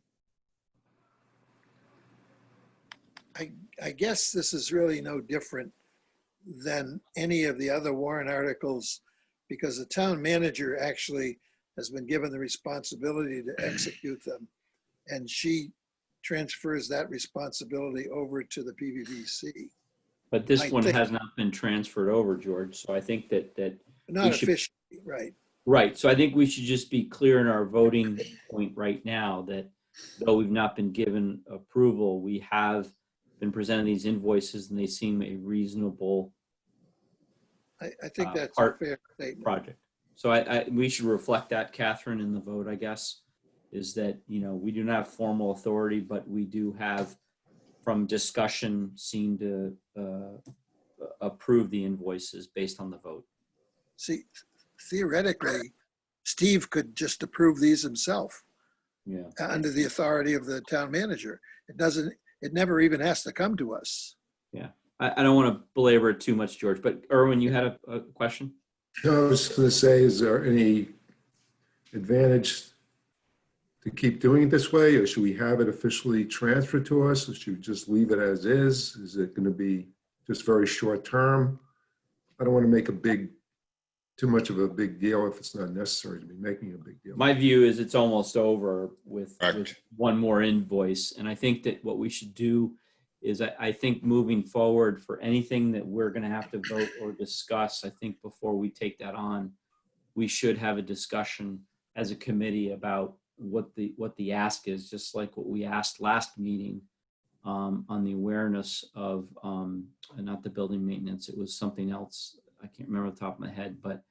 Speaker 6: I guess this is really no different than any of the other warrant articles because the town manager actually has been given the responsibility to execute them. And she transfers that responsibility over to the PVPC.
Speaker 1: But this
Speaker 6: I
Speaker 1: one
Speaker 6: think-
Speaker 1: has not been transferred over, George. So I think that
Speaker 6: Not
Speaker 1: we should-
Speaker 6: officially, right?
Speaker 1: Right. So I think we should just be clear in our voting point right now that though we've not been given approval, we have been presented these invoices and they seem a reasonable
Speaker 6: I think that's a
Speaker 1: part-
Speaker 6: fair statement.
Speaker 1: project. So we should reflect that, Catherine, in the vote, I guess, is that, we do not have formal authority, but we do have, from discussion, seem to approve the invoices based on the vote.
Speaker 6: See, theoretically, Steve could just approve these himself
Speaker 1: Yeah.
Speaker 6: under the authority of the town manager. It never even has to come to us.
Speaker 1: Yeah. I don't want to belabor it too much, George, but Erwin, you had a question?
Speaker 10: No, I was going to say, is there any advantage to keep doing it this way, or should we have it officially transferred to us, or should we just leave it as is? Is it going to be just very short term? I don't want to make too much of a big deal if it's not necessary to be making a big deal.
Speaker 1: My view is it's almost over with
Speaker 15: Correct.
Speaker 1: one more invoice. And I think that what we should do is I think moving forward for anything that we're going to have to vote or discuss, I think before we take that on, we should have a discussion as a committee about what the ask is, just like what we asked last meeting on the awareness of, not the building maintenance, it was something else. I can't remember off the top of my head, but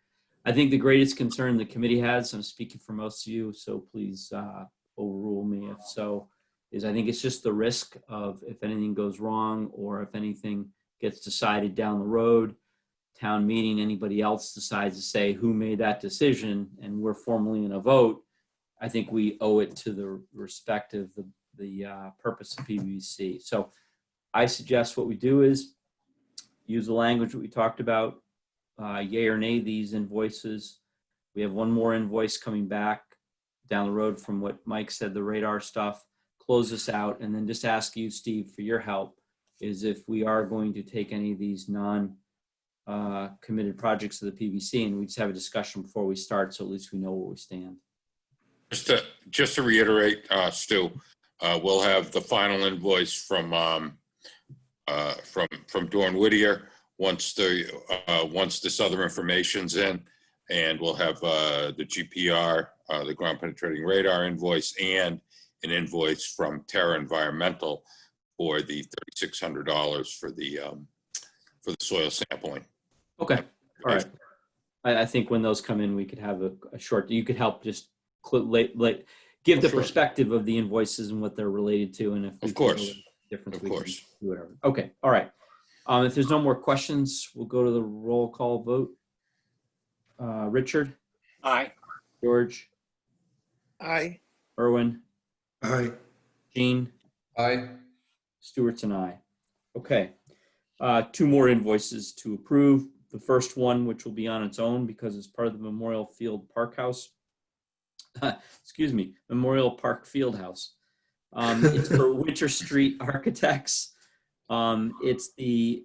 Speaker 1: I think the greatest concern the committee has, I'm speaking for most of you, so please overrule me if so, is I think it's just the risk of if anything goes wrong or if anything gets decided down the road, town meeting, anybody else decides to say who made that decision and we're formally in a vote, I think we owe it to the respect of the purpose of PVC. So I suggest what we do is use the language that we talked about, yay or nay these invoices. We have one more invoice coming back down the road from what Mike said, the radar stuff, close this out, and then just ask you, Steve, for your help, is if we are going to take any of these non-committed projects to the PVC, and we just have a discussion before we start, so at least we know where we stand.
Speaker 15: Just to reiterate, Stu, we'll have the final invoice from Dorn Whittier once this other information's in, and we'll have the GPR, the ground penetrating radar invoice, and an invoice from Terra Environmental for the $3,600 for the soil sampling.
Speaker 1: Okay, all right. I think when those come in, we could have a short, you could help just give the
Speaker 15: Sure.
Speaker 1: perspective of the invoices and what they're related to, and if we
Speaker 15: Of course.
Speaker 1: feel there's a difference,
Speaker 15: Of
Speaker 1: we can
Speaker 15: course.
Speaker 1: do whatever. Okay, all right. If there's no more questions, we'll go to the roll call vote. Richard,
Speaker 7: Aye.
Speaker 1: George,
Speaker 6: Aye.
Speaker 1: Erwin,
Speaker 10: Aye.
Speaker 1: Jean,
Speaker 16: Aye.
Speaker 1: Stewart's and I. Okay, two more invoices to approve. The first one, which will be on its own because it's part of the Memorial Field Park House. Excuse me, Memorial Park Field House. It's for Winter Street Architects. It's the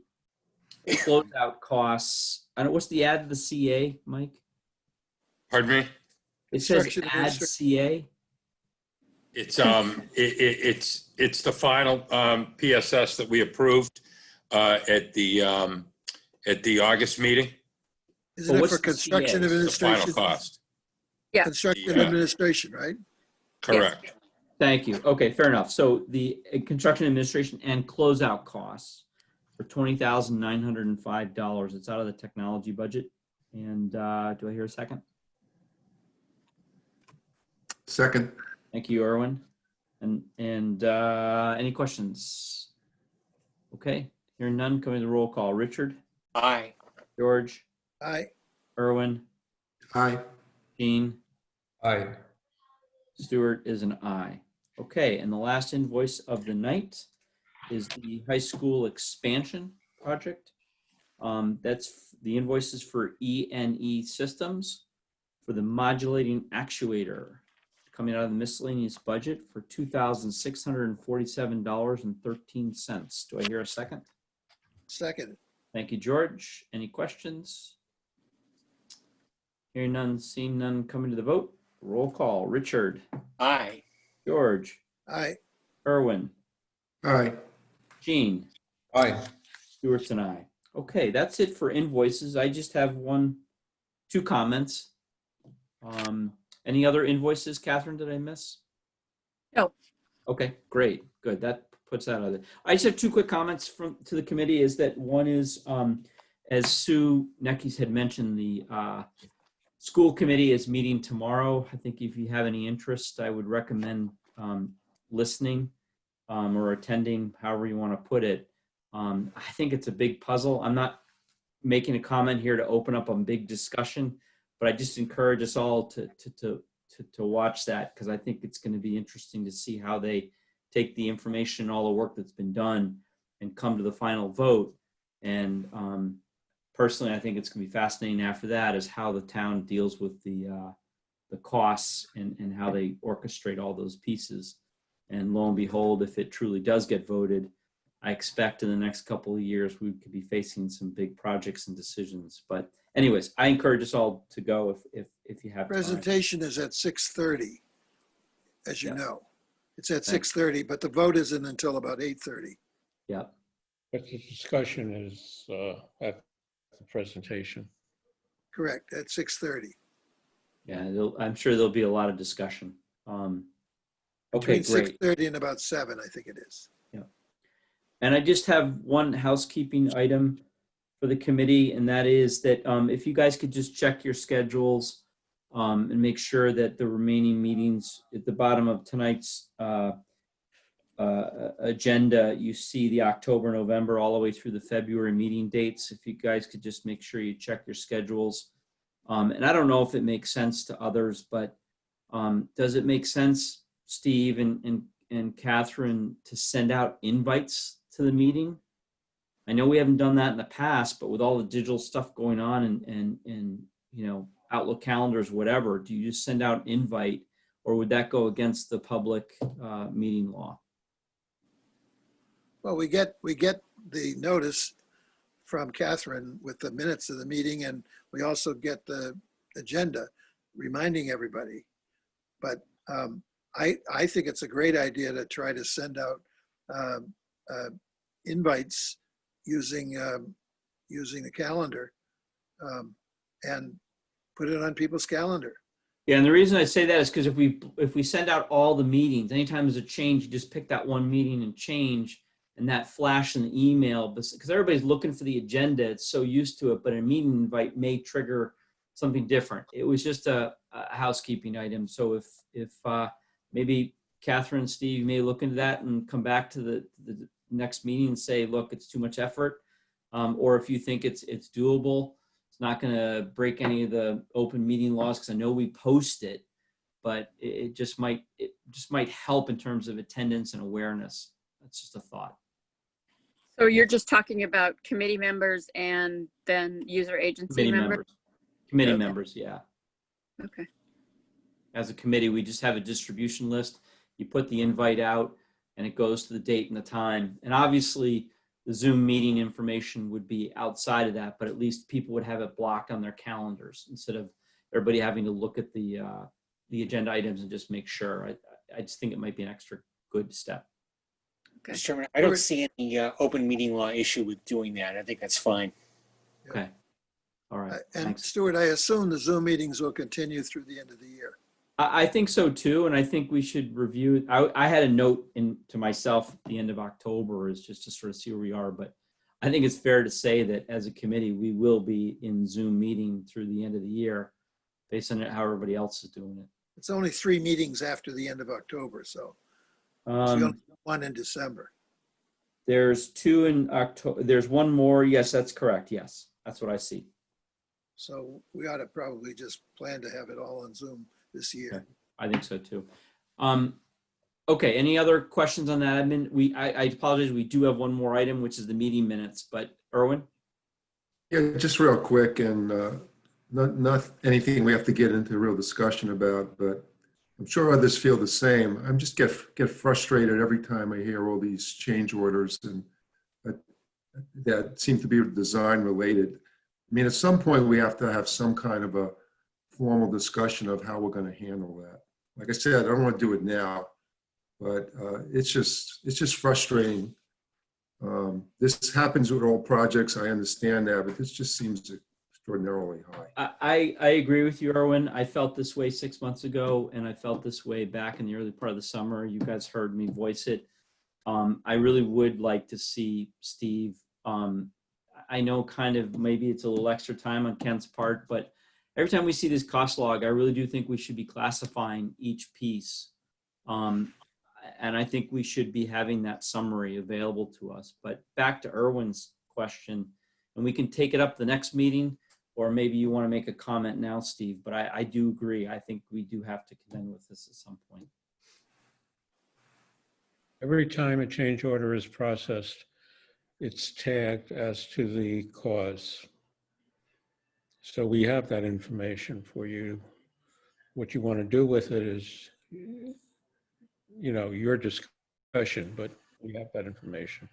Speaker 1: closeout costs. I don't. What's the add to the CA, Mike?
Speaker 15: Pardon me?
Speaker 1: It says
Speaker 6: Construction
Speaker 1: add CA.
Speaker 15: It's it's the final PSS that we approved at the August meeting.
Speaker 6: Isn't
Speaker 1: Well,
Speaker 6: it
Speaker 1: what's
Speaker 6: for
Speaker 1: the
Speaker 6: construction
Speaker 1: CA?
Speaker 15: The final
Speaker 6: administration?
Speaker 15: cost.
Speaker 14: Yeah.
Speaker 6: Construction
Speaker 15: Yeah.
Speaker 6: administration, right?
Speaker 15: Correct.
Speaker 1: Thank you. Okay, fair enough. So the construction administration and closeout costs for $20,905. It's out of the technology budget. And do I hear a second?
Speaker 10: Second.
Speaker 1: Thank you, Erwin. And any questions? Okay, hearing none, coming to the roll call. Richard,
Speaker 7: Aye.
Speaker 1: George,
Speaker 6: Aye.
Speaker 1: Erwin,
Speaker 10: Aye.
Speaker 1: Jean,
Speaker 16: Aye.
Speaker 1: Stewart is an aye. Okay, and the last invoice of the night is the high school expansion project. That's the invoices for ENE Systems for the modulating actuator coming out of the miscellaneous budget for $2,647.13. Do I hear a second?
Speaker 6: Second.
Speaker 1: Thank you, George. Any questions? Hearing none, seeing none, coming to the vote. Roll call. Richard,
Speaker 7: Aye.
Speaker 1: George,
Speaker 6: Aye.
Speaker 1: Irwin,
Speaker 10: Aye.
Speaker 1: Gene,
Speaker 16: Aye.
Speaker 1: Stewart's and I. Okay, that's it for invoices. I just have two comments. Any other invoices, Catherine, did I miss?
Speaker 14: No.
Speaker 1: Okay, great, good. That puts that out there. I just have two quick comments to the committee. Is that one is, as Sue Neckes had mentioned, the school committee is meeting tomorrow. I think if you have any interest, I would recommend listening or attending, however you want to put it. I think it's a big puzzle. I'm not making a comment here to open up a big discussion, but I just encourage us all to watch that, because I think it's going to be interesting to see how they take the information and all the work that's been done and come to the final vote. And personally, I think it's going to be fascinating after that is how the town deals with the costs and how they orchestrate all those pieces. And lo and behold, if it truly does get voted, I expect in the next couple of years, we could be facing some big projects and decisions. But anyways, I encourage us all to go if you have time.
Speaker 6: Presentation is at 6:30, as you
Speaker 1: Yeah.
Speaker 6: know. It's at
Speaker 1: Thanks.
Speaker 6: 6:30, but the vote isn't until about 8:30.
Speaker 1: Yeah.
Speaker 4: But the discussion is at the presentation.
Speaker 6: Correct, at 6:30.
Speaker 1: Yeah, I'm sure there'll be a lot of discussion. Okay,
Speaker 6: Between
Speaker 1: great.
Speaker 6: 6:30 and about 7, I think it is.
Speaker 1: And I just have one housekeeping item for the committee, and that is that if you guys could just check your schedules and make sure that the remaining meetings at the bottom of tonight's agenda, you see the October, November, all the way through the February meeting dates. If you guys could just make sure you check your schedules. And I don't know if it makes sense to others, but does it make sense, Steve and Catherine, to send out invites to the meeting? I know we haven't done that in the past, but with all the digital stuff going on and you know, Outlook calendars, whatever, do you just send out an invite, or would that go against the public meeting law?
Speaker 6: Well, we get the notice from Catherine with the minutes of the meeting, and we also get the agenda reminding everybody. But I think it's a great idea to try to send out invites using the calendar and put it on people's calendar.
Speaker 1: Yeah, and the reason I say that is because if we send out all the meetings, anytime there's a change, you just pick that one meeting and change, and that flash in the email, because everybody's looking for the agenda, it's so used to it, but a meeting invite may trigger something different. It was just a housekeeping item. So if maybe Catherine and Steve may look into that and come back to the next meeting and say, look, it's too much effort. Or if you think it's doable, it's not going to break any of the open meeting laws, because I know we post it, but it just might help in terms of attendance and awareness. That's just a thought.
Speaker 14: So you're just talking about committee members and then user agency members?
Speaker 1: Committee
Speaker 14: Okay.
Speaker 1: members, yeah.
Speaker 14: Okay.
Speaker 1: As a committee, we just have a distribution list. You put the invite out and it goes to the date and the time. And obviously the Zoom meeting information would be outside of that, but at least people would have it blocked on their calendars instead of everybody having to look at the agenda items and just make sure. I just think it might be an extra good step.
Speaker 14: Okay.
Speaker 7: Mr. Chairman, I don't see any open meeting law issue with doing that. I think that's fine.
Speaker 1: Okay. All right.
Speaker 6: And
Speaker 1: Thanks.
Speaker 6: Stuart, I assume the Zoom meetings will continue through the end of the year.
Speaker 1: I think so too, and I think we should review. I had a note to myself at the end of October is just to sort of see where we are, but I think it's fair to say that as a committee, we will be in Zoom meeting through the end of the year based on how everybody else is doing it.
Speaker 6: It's only 3 meetings after the end of October, so we only have 1 in December.
Speaker 1: There's 2 in October. There's 1 more. Yes, that's correct. Yes, that's what I see.
Speaker 6: So we ought to probably just plan to have it all on Zoom this year.
Speaker 1: Okay. I think so too. Okay, any other questions on that? I apologize. We do have one more item, which is the meeting minutes, but Irwin?
Speaker 10: Yeah, just real quick, and not anything we have to get into real discussion about, but I'm sure others feel the same. I'm just get frustrated every time I hear all these change orders, and that seem to be design related. I mean, at some point, we have to have some kind of a formal discussion of how we're going to handle that. Like I said, I don't want to do it now, but it's just frustrating. This happens with all projects. I understand that, but this just seems extraordinarily high.
Speaker 1: I agree with you, Erwin. I felt this way 6 months ago, and I felt this way back in the early part of the summer. You guys heard me voice it. I really would like to see Steve. I know kind of maybe it's a little extra time on Ken's part, but every time we see this cost log, I really do think we should be classifying each piece. And I think we should be having that summary available to us. But back to Erwin's question, and we can take it up the next meeting, or maybe you want to make a comment now, Steve, but I do agree. I think we do have to contend with this at some point.
Speaker 4: Every time a change order is processed, it's tagged as to the cause. So we have that information for you. What you want to do with it is, you know, your discussion, but we have that information.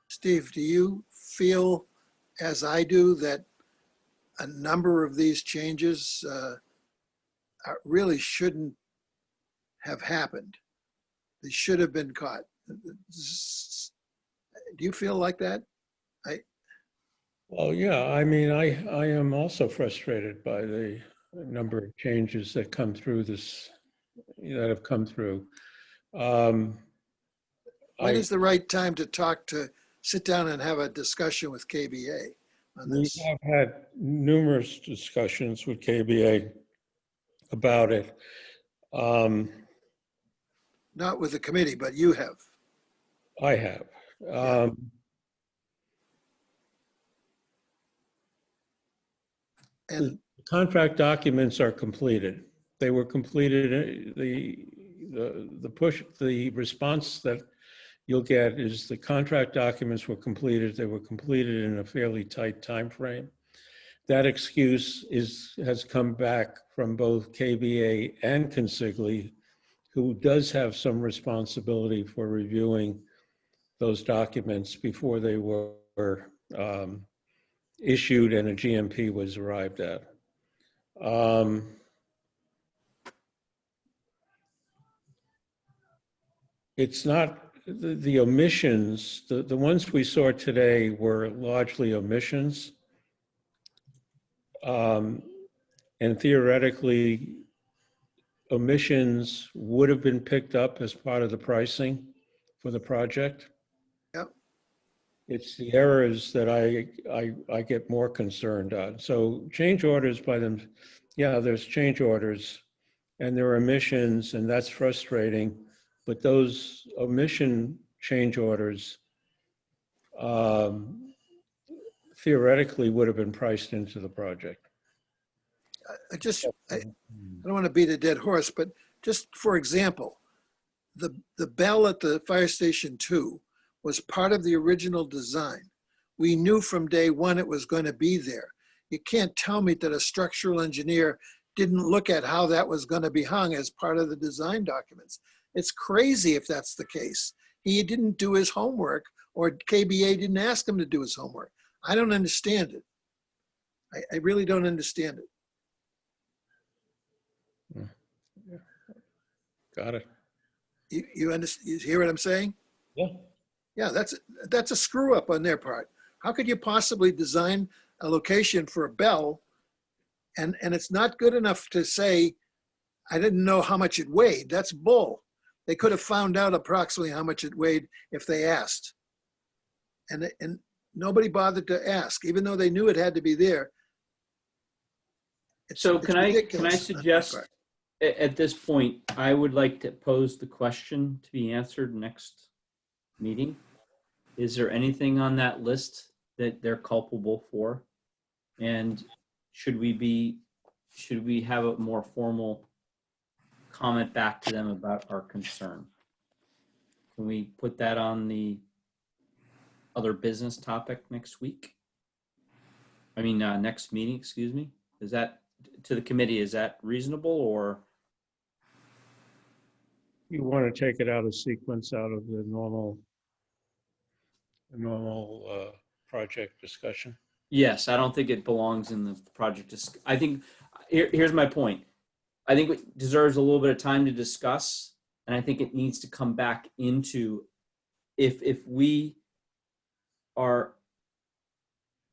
Speaker 6: Steve, do you feel, as I do, that a number of these changes really shouldn't have happened? They should have been caught. Do you feel like that?
Speaker 4: Well, yeah, I mean, I am also frustrated by the number of changes that come through this, that have come through.
Speaker 6: When is the right time to sit down and have a discussion with KBA on
Speaker 4: We
Speaker 6: this?
Speaker 4: have had numerous discussions with KBA about it.
Speaker 6: Not with the committee, but you have.
Speaker 4: I have.
Speaker 6: And
Speaker 4: the contract documents are completed. They were completed. The response that you'll get is the contract documents were completed. They were completed in a fairly tight time frame. That excuse has come back from both KBA and Consigli, who does have some responsibility for reviewing those documents before they were issued and a GMP was arrived at. It's not the omissions, the ones we saw today were largely omissions. And theoretically, omissions would have been picked up as part of the pricing for the project.
Speaker 6: Yep.
Speaker 4: It's the errors that I get more concerned on. So change orders by them, yeah, there's change orders and there are omissions, and that's frustrating. But those omission change orders theoretically would have been priced into the project.
Speaker 6: I don't want to beat a dead horse, but just for example, the bell at the Fire Station 2 was part of the original design. We knew from day one it was going to be there. You can't tell me that a structural engineer didn't look at how that was going to be hung as part of the design documents. It's crazy if that's the case. He didn't do his homework, or KBA didn't ask him to do his homework. I don't understand it. I really don't understand it.
Speaker 4: Got it.
Speaker 6: You hear what I'm saying?
Speaker 4: Yeah.
Speaker 6: Yeah, that's a screw up on their part. How could you possibly design a location for a bell and it's not good enough to say, I didn't know how much it weighed? That's bull. They could have found out approximately how much it weighed if they asked. And nobody bothered to ask, even though they knew it had to be there.
Speaker 1: So can I
Speaker 6: ridiculous on my
Speaker 1: suggest
Speaker 6: part.
Speaker 1: at this point, I would like to pose the question to be answered next meeting. Is there anything on that list that they're culpable for? And should we have a more formal comment back to them about our concern? Can we put that on the other business topic next week? I mean, next meeting, excuse me. Is that to the committee, is that reasonable, or?
Speaker 4: You want to take it out of sequence, out of the normal project discussion?
Speaker 1: Yes, I don't think it belongs in the project. I think, here's my point. I think it deserves a little bit of time to discuss, and I think it needs to come back into, if we are,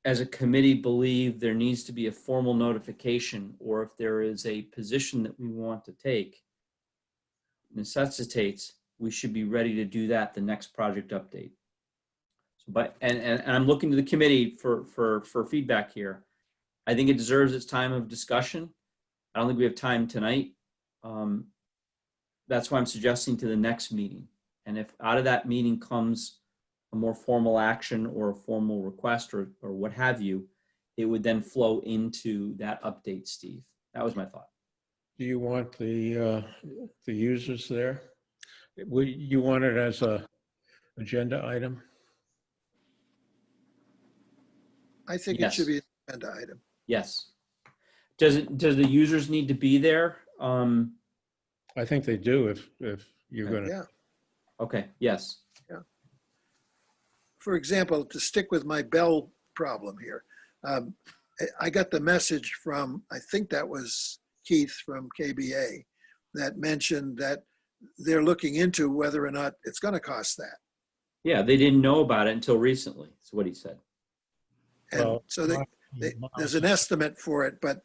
Speaker 1: as a committee, believe there needs to be a formal notification, or if there is a position that we want to take, necessitates, we should be ready to do that the next project update. So, but, and I'm looking to the committee for feedback here. I think it deserves its time of discussion. I don't think we have time tonight. That's why I'm suggesting to the next meeting. And if out of that meeting comes a more formal action or a formal request or what have you, it would then flow into that update, Steve. That was my thought.
Speaker 4: Do you want the users there? You want it as a agenda item?
Speaker 6: I think it
Speaker 1: Yes.
Speaker 6: should be an agenda item.
Speaker 1: Yes. Does the users need to be there?
Speaker 4: I think they do if you're going to.
Speaker 6: Yeah.
Speaker 1: Okay, yes.
Speaker 6: Yeah. For example, to stick with my bell problem here, I got the message from, I think that was Keith from KBA, that mentioned that they're looking into whether or not it's going to cost that.
Speaker 1: Yeah, they didn't know about it until recently, is what he said.
Speaker 6: And
Speaker 4: Well,
Speaker 6: so there's an estimate for it, but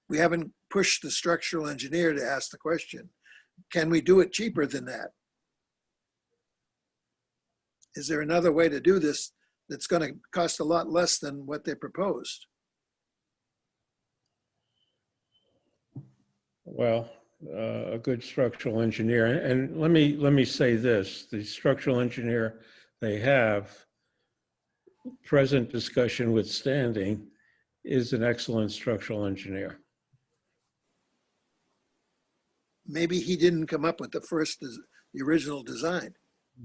Speaker 6: we haven't pushed the structural engineer to ask the question, can we do it cheaper than that? Is there another way to do this that's going to cost a lot less than what they proposed?
Speaker 4: Well, a good structural engineer, and let me say this: the structural engineer they have, present discussion withstanding, is an excellent structural engineer.
Speaker 6: Maybe he didn't come up with the original design.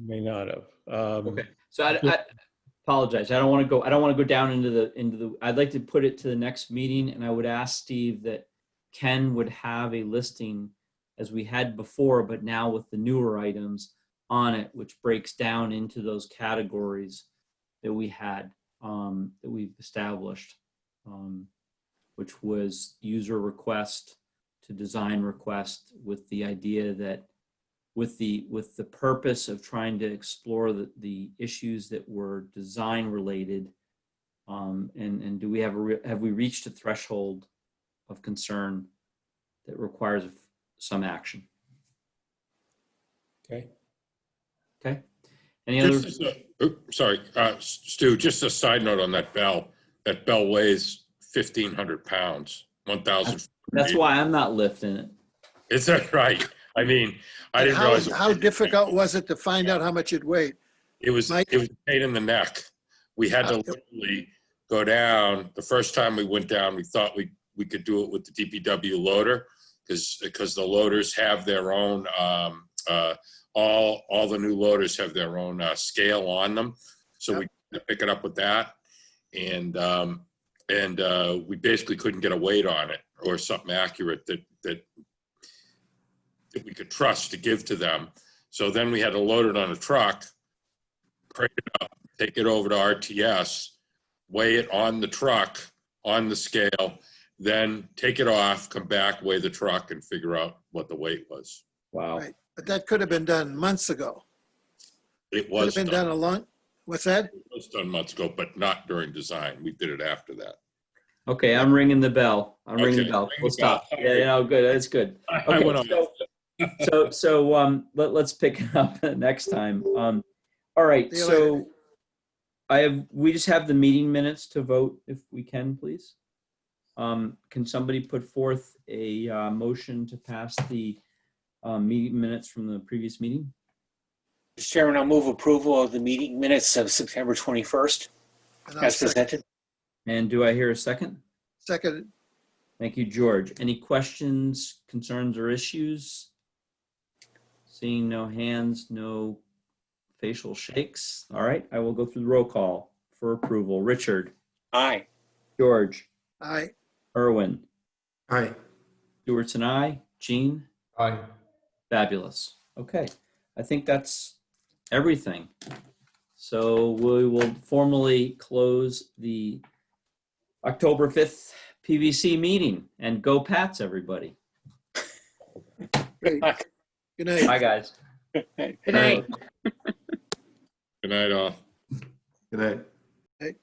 Speaker 4: May not have.
Speaker 1: Okay, so I apologize. I don't want to go down into the. I'd like to put it to the next meeting, and I would ask Steve that Ken would have a listing as we had before, but now with the newer items on it, which breaks down into those categories that we had, that we've established, which was user request to design request, with the idea that with the purpose of trying to explore the issues that were design related, and do we have we reached a threshold of concern that requires some action?
Speaker 4: Okay.
Speaker 1: Okay. Any other?
Speaker 15: Sorry, Stu, just a side note on that bell. That bell weighs 1,500 pounds, 1,000.
Speaker 1: That's why I'm not lifting it.
Speaker 15: Is that right? I mean, I didn't realize.
Speaker 6: How difficult was it to find out how much it weighed?
Speaker 15: It was a pain in the neck. We had to literally go down. The first time we went down, we thought we could do it with the DPW loader, because the loaders have their own, all the new loaders have their own scale on them. So we had to pick it up with that. And we basically couldn't get a weight on it or something accurate that we could trust to give to them. So then we had to load it on a truck, crate it up, take it over to RTS, weigh it on the truck, on the scale, then take it off, come back, weigh the truck, and figure out what the weight was.
Speaker 1: Wow.
Speaker 6: Right. But that could have been done months ago.
Speaker 15: It was
Speaker 6: Could have been done what's that?
Speaker 15: It was done months ago, but not during design. We did it after that.
Speaker 1: Okay, I'm ringing the bell. I'm ringing the
Speaker 15: Okay,
Speaker 1: bell.
Speaker 15: ring
Speaker 1: We'll
Speaker 15: the bell.
Speaker 1: stop. Yeah, good. That's good.
Speaker 15: I went on.
Speaker 1: So let's pick it up next time. All right.
Speaker 6: See you later.
Speaker 1: So we just have the meeting minutes to vote, if we can, please. Can somebody put forth a motion to pass the meeting minutes from the previous meeting?
Speaker 7: Mr. Chairman, I'll move approval of the meeting minutes of September 21st
Speaker 6: And I'll
Speaker 7: as presented.
Speaker 1: And do I hear a second?
Speaker 6: second.
Speaker 1: Thank you, George. Any questions, concerns, or issues? Seeing no hands, no facial shakes. All right, I will go through the roll call for approval. Richard.
Speaker 7: Aye.
Speaker 1: George.
Speaker 6: Aye.
Speaker 1: Irwin.
Speaker 10: Aye.
Speaker 1: Stewart's and I. Jean.
Speaker 5: Aye.
Speaker 1: Fabulous. Okay, I think that's everything. So we will formally close the October 5th PVC meeting, and go Pats, everybody.
Speaker 6: Great. Good night.
Speaker 1: Bye, guys.
Speaker 14: Good night.
Speaker 15: Good night, all.
Speaker 10: Good night.
Speaker 6: Night.